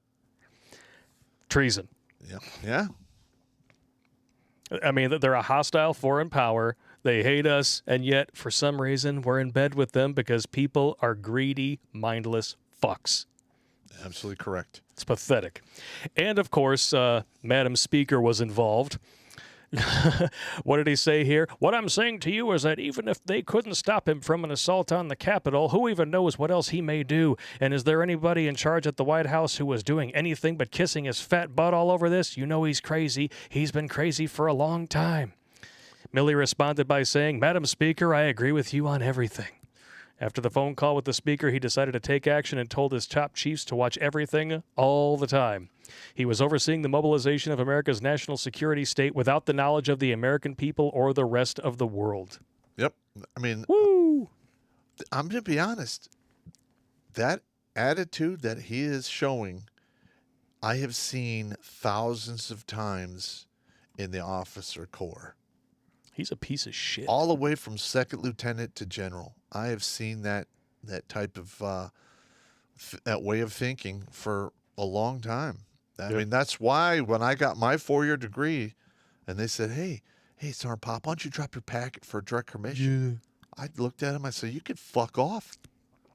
Speaker 1: Treason.
Speaker 2: Yeah. Yeah.
Speaker 1: I mean, they're a hostile foreign power. They hate us, and yet, for some reason, we're in bed with them because people are greedy, mindless fucks.
Speaker 2: Absolutely correct.
Speaker 1: It's pathetic. And, of course, Madam Speaker was involved. What did he say here? What I'm saying to you is that even if they couldn't stop him from an assault on the Capitol, who even knows what else he may do? And is there anybody in charge at the White House who was doing anything but kissing his fat butt all over this? You know he's crazy. He's been crazy for a long time. Milley responded by saying, Madam Speaker, I agree with you on everything. After the phone call with the Speaker, he decided to take action and told his top chiefs to watch everything all the time. He was overseeing the mobilization of America's national security state without the knowledge of the American people or the rest of the world.
Speaker 2: Yep. I mean,
Speaker 1: Woo!
Speaker 2: I'm going to be honest. That attitude that he is showing, I have seen thousands of times in the officer corps.
Speaker 1: He's a piece of shit.
Speaker 2: All the way from second lieutenant to general. I have seen that type of that way of thinking for a long time. I mean, that's why when I got my 4-year degree and they said, hey, Sergeant Popp, why don't you drop your packet for a direct commission? Yeah. I looked at him, I said, you could fuck off.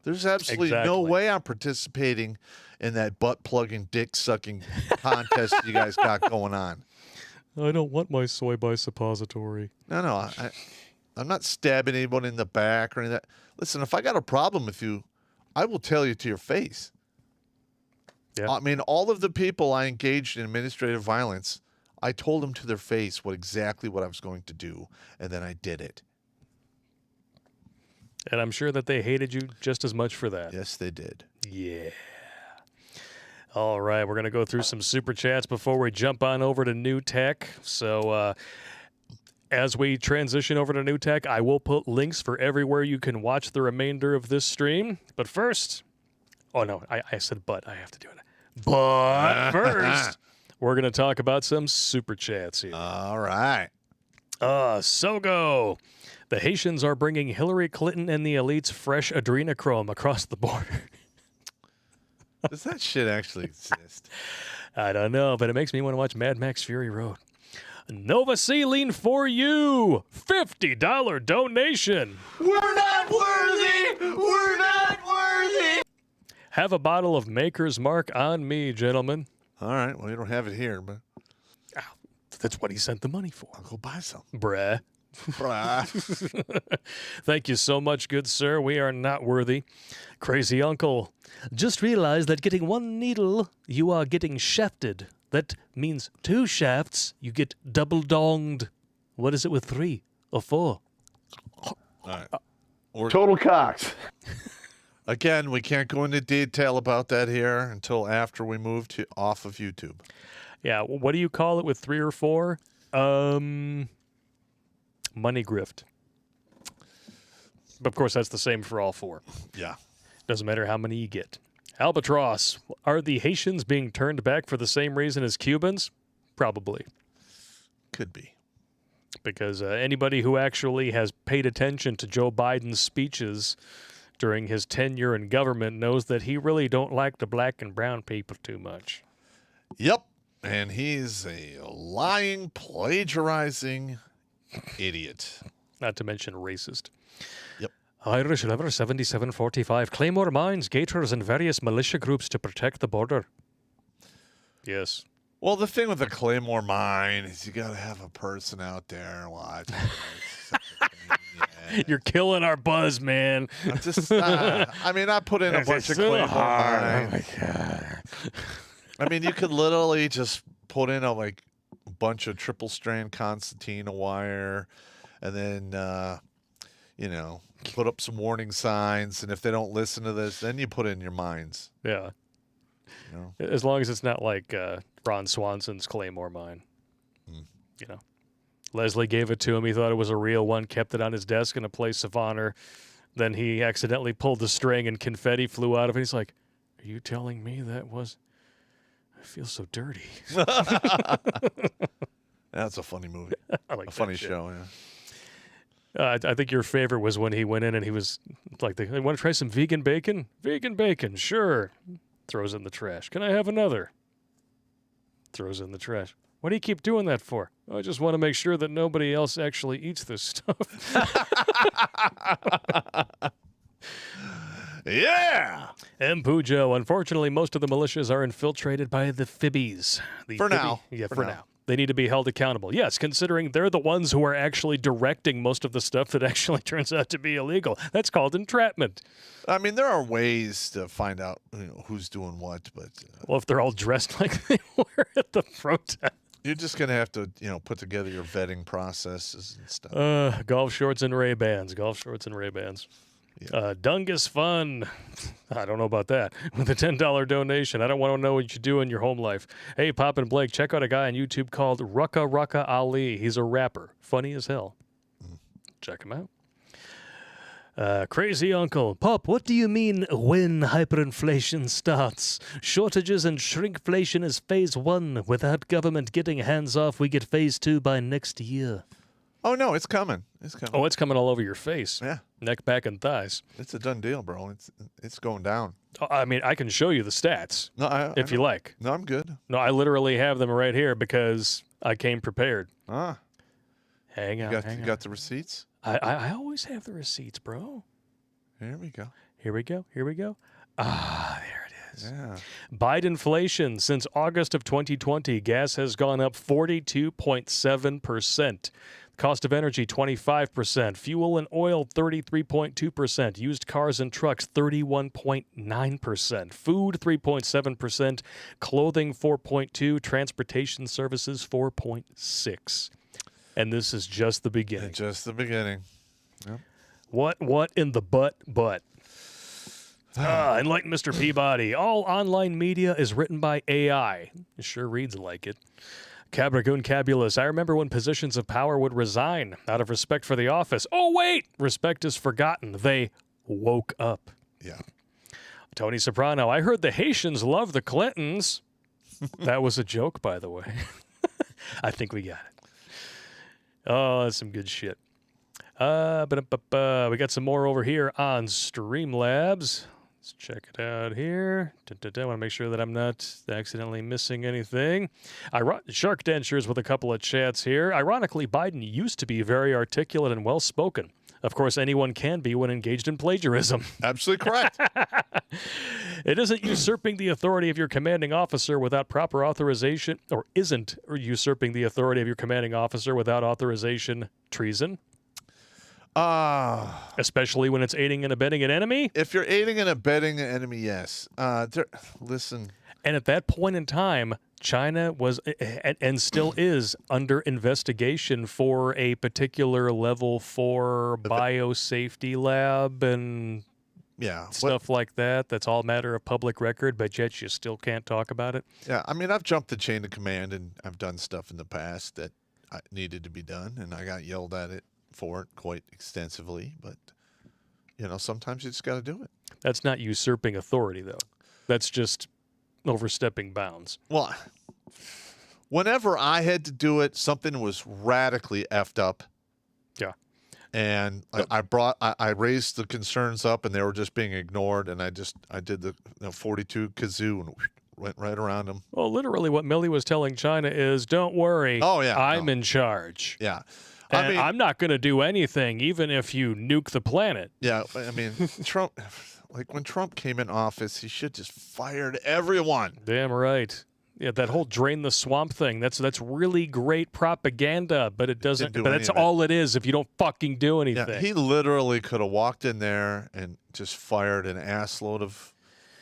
Speaker 2: There's absolutely no way I'm participating in that butt-plugging, dick-sucking contest you guys got going on.
Speaker 1: I don't want my soy by suppository.
Speaker 2: No, I'm not stabbing anyone in the back or anything like that. Listen, if I got a problem with you, I will tell you to your face. Yeah. I mean, all of the people I engaged in administrative violence, I told them to their face exactly what I was going to do, and then I did it.
Speaker 1: And I'm sure that they hated you just as much for that.
Speaker 2: Yes, they did.
Speaker 1: Yeah. All right, we're going to go through some super chats before we jump on over to new tech. So as we transition over to new tech, I will put links for everywhere you can watch the remainder of this stream. But first, oh no, I said but. I have to do it. But first, we're going to talk about some super chats here.
Speaker 2: All right.
Speaker 1: Sogo. The Haitians are bringing Hillary Clinton and the elites fresh adrenochrome across the border.
Speaker 2: Does that shit actually exist?
Speaker 1: I don't know, but it makes me want to watch Mad Max Fury Road. Nova Saline for you. $50 donation.
Speaker 2: We're not worthy. We're not worthy.
Speaker 1: Have a bottle of Maker's Mark on me, gentlemen.
Speaker 2: All right. Well, you don't have it here, but
Speaker 1: That's what he sent the money for.
Speaker 2: I'll go buy some.
Speaker 1: Bruh.
Speaker 2: Bruh.
Speaker 1: Thank you so much, good sir. We are not worthy. Crazy uncle. Just realize that getting one needle, you are getting shafted. That means 2 shafts, you get double donged. What is it with 3 or 4?
Speaker 2: All right.
Speaker 9: Total cocks.
Speaker 2: Again, we can't go into detail about that here until after we move off of YouTube.
Speaker 1: Yeah, what do you call it with 3 or 4? Money grift. But of course, that's the same for all 4.
Speaker 2: Yeah.
Speaker 1: Doesn't matter how many you get. Albatross. Are the Haitians being turned back for the same reason as Cubans? Probably.
Speaker 2: Could be.
Speaker 1: Because anybody who actually has paid attention to Joe Biden's speeches during his tenure in government knows that he really don't like the black and brown people too much.
Speaker 2: Yep. And he's a lying, plagiarizing idiot.
Speaker 1: Not to mention racist.
Speaker 2: Yep.
Speaker 1: Irish Liver 7745. Claymore mines, gators, and various militia groups to protect the border. Yes.
Speaker 2: Well, the thing with the Claymore mine is you got to have a person out there watching. Yeah.
Speaker 1: You're killing our buzz, man.
Speaker 2: I put in a bunch of Claymore mines. Oh, my God. I mean, you could literally just put in a bunch of triple strand concertina wire and then, put up some warning signs. And if they don't listen to this, then you put in your mines.
Speaker 1: Yeah. As long as it's not like Ron Swanson's Claymore mine. Leslie gave it to him. He thought it was a real one, kept it on his desk in a place of honor. Then he accidentally pulled the string and confetti flew out of it. He's like, are you telling me that was... I feel so dirty.
Speaker 2: That's a funny movie.
Speaker 1: I like
Speaker 2: a funny
Speaker 1: shit.
Speaker 2: show, yeah.
Speaker 1: I think your favorite was when he went in and he was like, they want to try some vegan bacon? Vegan bacon, sure. Throws it in the trash. Can I have another? Throws it in the trash. What do you keep doing that for? I just want to make sure that nobody else actually eats this stuff.
Speaker 2: Yeah!
Speaker 1: M. Pujo, unfortunately, most of the militias are infiltrated by the Fibbies.
Speaker 2: Now.
Speaker 1: Yeah, for now. They need to be held accountable. Yes, considering they're the ones who are actually directing most of the stuff that actually turns out to be illegal. That's called entrapment.
Speaker 2: I mean, there are ways to find out who's doing what, but...
Speaker 1: well, if they're all dressed like they were at the protest.
Speaker 2: You're just going to have to, put together your vetting processes and stuff.
Speaker 1: Golf shorts and Ray-Bans. Golf shorts and Ray-Bans. Yeah. Dungus Fun. I don't know about that. With a $10 donation. I don't want to know what you do in your home life. Hey, Popp and Blake, check out a guy on YouTube called Rucka Ali. He's a rapper. Funny as hell. Check him out. Crazy Uncle. Pop, what do you mean when hyperinflation starts? Shortages and shrinkflation is phase 1. Without government getting hands off, we get phase 2 by next year.
Speaker 2: Oh, no, it's coming. It's coming.
Speaker 1: Oh, it's coming all over your face.
Speaker 2: Yeah.
Speaker 1: Neck, back, and thighs.
Speaker 2: It's a done deal, bro. It's going down.
Speaker 1: I mean, I can show you the stats if you like.
Speaker 2: No, I'm good.
Speaker 1: No, I literally have them right here because I came prepared. Hang on.
Speaker 2: You got the receipts?
Speaker 1: I always have the receipts, bro.
Speaker 2: Here we go.
Speaker 1: Here we go. Ah, there it is.
Speaker 2: Yeah.
Speaker 1: Bidenflation. Since August of 2020, gas has gone up 42.7%. Cost of energy, 25%. Fuel and oil, 33.2%. Used cars and trucks, 31.9%. Food, 3.7%. Clothing, 4.2%. Transportation services, 4.6%. And this is just the beginning.
Speaker 2: Just the beginning. Yep.
Speaker 1: What in the butt? Enlighten Mr. Peabody. All online media is written by AI. It sure reads like it. Cabragoon Cabulus. I remember when positions of power would resign out of respect for the office. Oh, wait! Respect is forgotten. They woke up.
Speaker 2: Yeah.
Speaker 1: Tony Soprano. I heard the Haitians love the Clintons. That was a joke, by the way. I think we got it. Oh, that's some good shit. We got some more over here on Streamlabs. Let's check it out here. I want to make sure that I'm not accidentally missing anything. Shark Dentures with a couple of chats here. Ironically, Biden used to be very articulate and well-spoken. Of course, anyone can be when engaged in plagiarism.
Speaker 2: Absolutely correct.
Speaker 1: It isn't usurping the authority of your commanding officer without proper authorization, or isn't usurping the authority of your commanding officer without authorization treason? Especially when it's aiding and abetting an enemy?
Speaker 2: If you're aiding and abetting an enemy, yes. Listen.
Speaker 1: And at that point in time, China was and still is under investigation for a particular level 4 biosafety lab and stuff like that. That's all matter of public record, but yet you still can't talk about it.
Speaker 2: Yeah, I mean, I've jumped the chain of command and I've done stuff in the past that needed to be done, and I got yelled at it for it quite extensively. But, sometimes you just got to do it.
Speaker 1: That's not usurping authority, though. That's just overstepping bounds.
Speaker 2: Well, whenever I had to do it, something was radically effed up.
Speaker 1: Yeah.
Speaker 2: And I raised the concerns up, and they were just being ignored. And I did the 42 kazoo and went right around them.
Speaker 1: Well, literally what Millie was telling China is, don't worry.
Speaker 2: Oh, yeah.
Speaker 1: I'm in charge.
Speaker 2: Yeah.
Speaker 1: And I'm not going to do anything, even if you nuke the planet.
Speaker 2: Yeah. I mean, Trump, like when Trump came in office, he should just fired everyone.
Speaker 1: Damn right. Yeah, that whole drain the swamp thing. That's really great propaganda, but it doesn't. But that's all it is if you don't fucking do anything.
Speaker 2: Yeah, he literally could have walked in there and just fired an assload of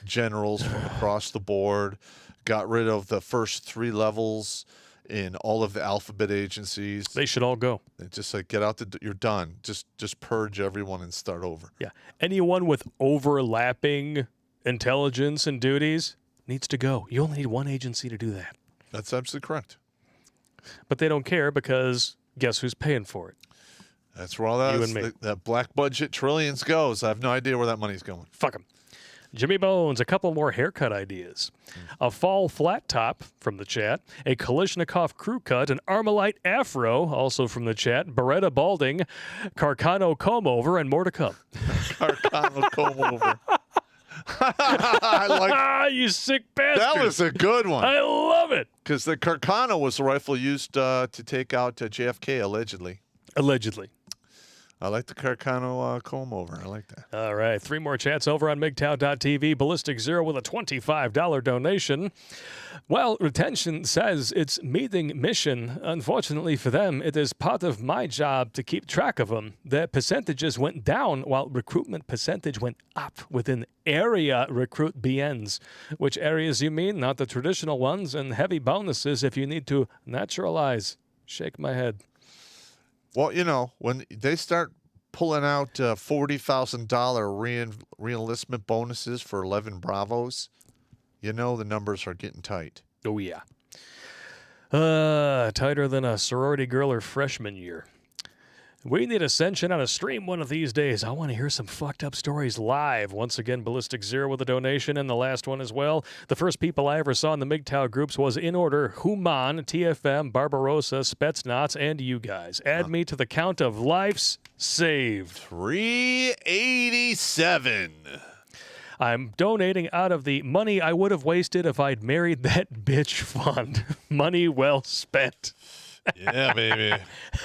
Speaker 2: generals from across the board, got rid of the first 3 levels in all of the alphabet agencies.
Speaker 1: They should all go.
Speaker 2: And just like get out you're done. Just purge everyone and start over.
Speaker 1: Yeah. Anyone with overlapping intelligence and duties needs to go. You only need one agency to do that.
Speaker 2: That's absolutely correct.
Speaker 1: But they don't care because guess who's paying for it?
Speaker 2: That's where all that black budget trillions goes. I have no idea where that money's going.
Speaker 1: Fuck them. Jimmy Bones, a couple more haircut ideas. A fall flat top from the chat, a Kalishnikov crew cut, an Armalite afro, also from the chat, Beretta balding, Carcano comb over, and more to come.
Speaker 2: Carcano comb over. I like
Speaker 1: you sick bastard.
Speaker 2: That was a good one.
Speaker 1: I love it.
Speaker 2: Because the Carcano was the rifle used to take out JFK, allegedly.
Speaker 1: Allegedly.
Speaker 2: I like the Carcano comb over. I like that.
Speaker 1: All right. 3 more chats over on MGTOW.tv. Ballistic Zero with a $25 donation. Well, retention says it's meeting mission. Unfortunately for them, it is part of my job to keep track of them. Their percentages went down while recruitment percentage went up within area recruit BNs. Which areas you mean? Not the traditional ones, and heavy bonuses if you need to naturalize. Shake my head.
Speaker 2: Well, when they start pulling out $40,000 re-enlistment bonuses for 11 Bravos, the numbers are getting tight.
Speaker 1: Oh, yeah. Tighter than a sorority girl or freshman year. We need Ascension on a stream one of these days. I want to hear some fucked up stories live. Once again, Ballistic Zero with a donation, and the last one as well. The first people I ever saw in the MGTOW groups was in order: Human, TFM, Barbarossa, Spetsnaz, and you guys. Add me to the count of lives saved.
Speaker 2: 387.
Speaker 1: I'm donating out of the money I would have wasted if I'd married that bitch fund. Money well spent.
Speaker 2: Yeah, baby.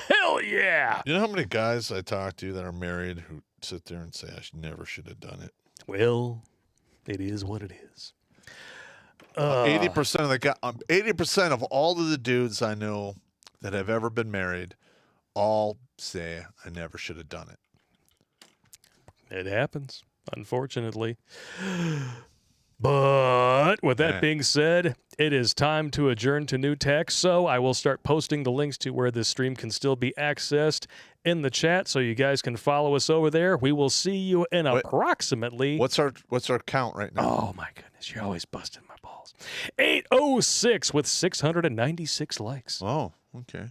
Speaker 1: Hell yeah.
Speaker 2: You know how many guys I talk to that are married who sit there and say, I never should have done it?
Speaker 1: Well, it is what it is.
Speaker 2: 80% of 80% of all of the dudes I know that have ever been married all say, I never should have done it.
Speaker 1: It happens, unfortunately. But with that being said, it is time to adjourn to new tech. So I will start posting the links to where this stream can still be accessed in the chat, so you guys can follow us over there. We will see you in approximately.
Speaker 2: What's our count right now?
Speaker 1: Oh my goodness, you're always busting my balls. 806 with 696 likes.
Speaker 2: Oh, okay.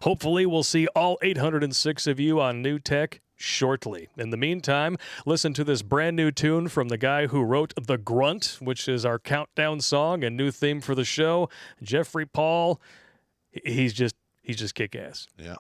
Speaker 1: Hopefully, we'll see all 806 of you on new tech shortly. In the meantime, listen to this brand new tune from the guy who wrote The Grunt, which is our countdown song and new theme for the show. Jeffrey Paul, he's just kick-ass.
Speaker 2: Yeah.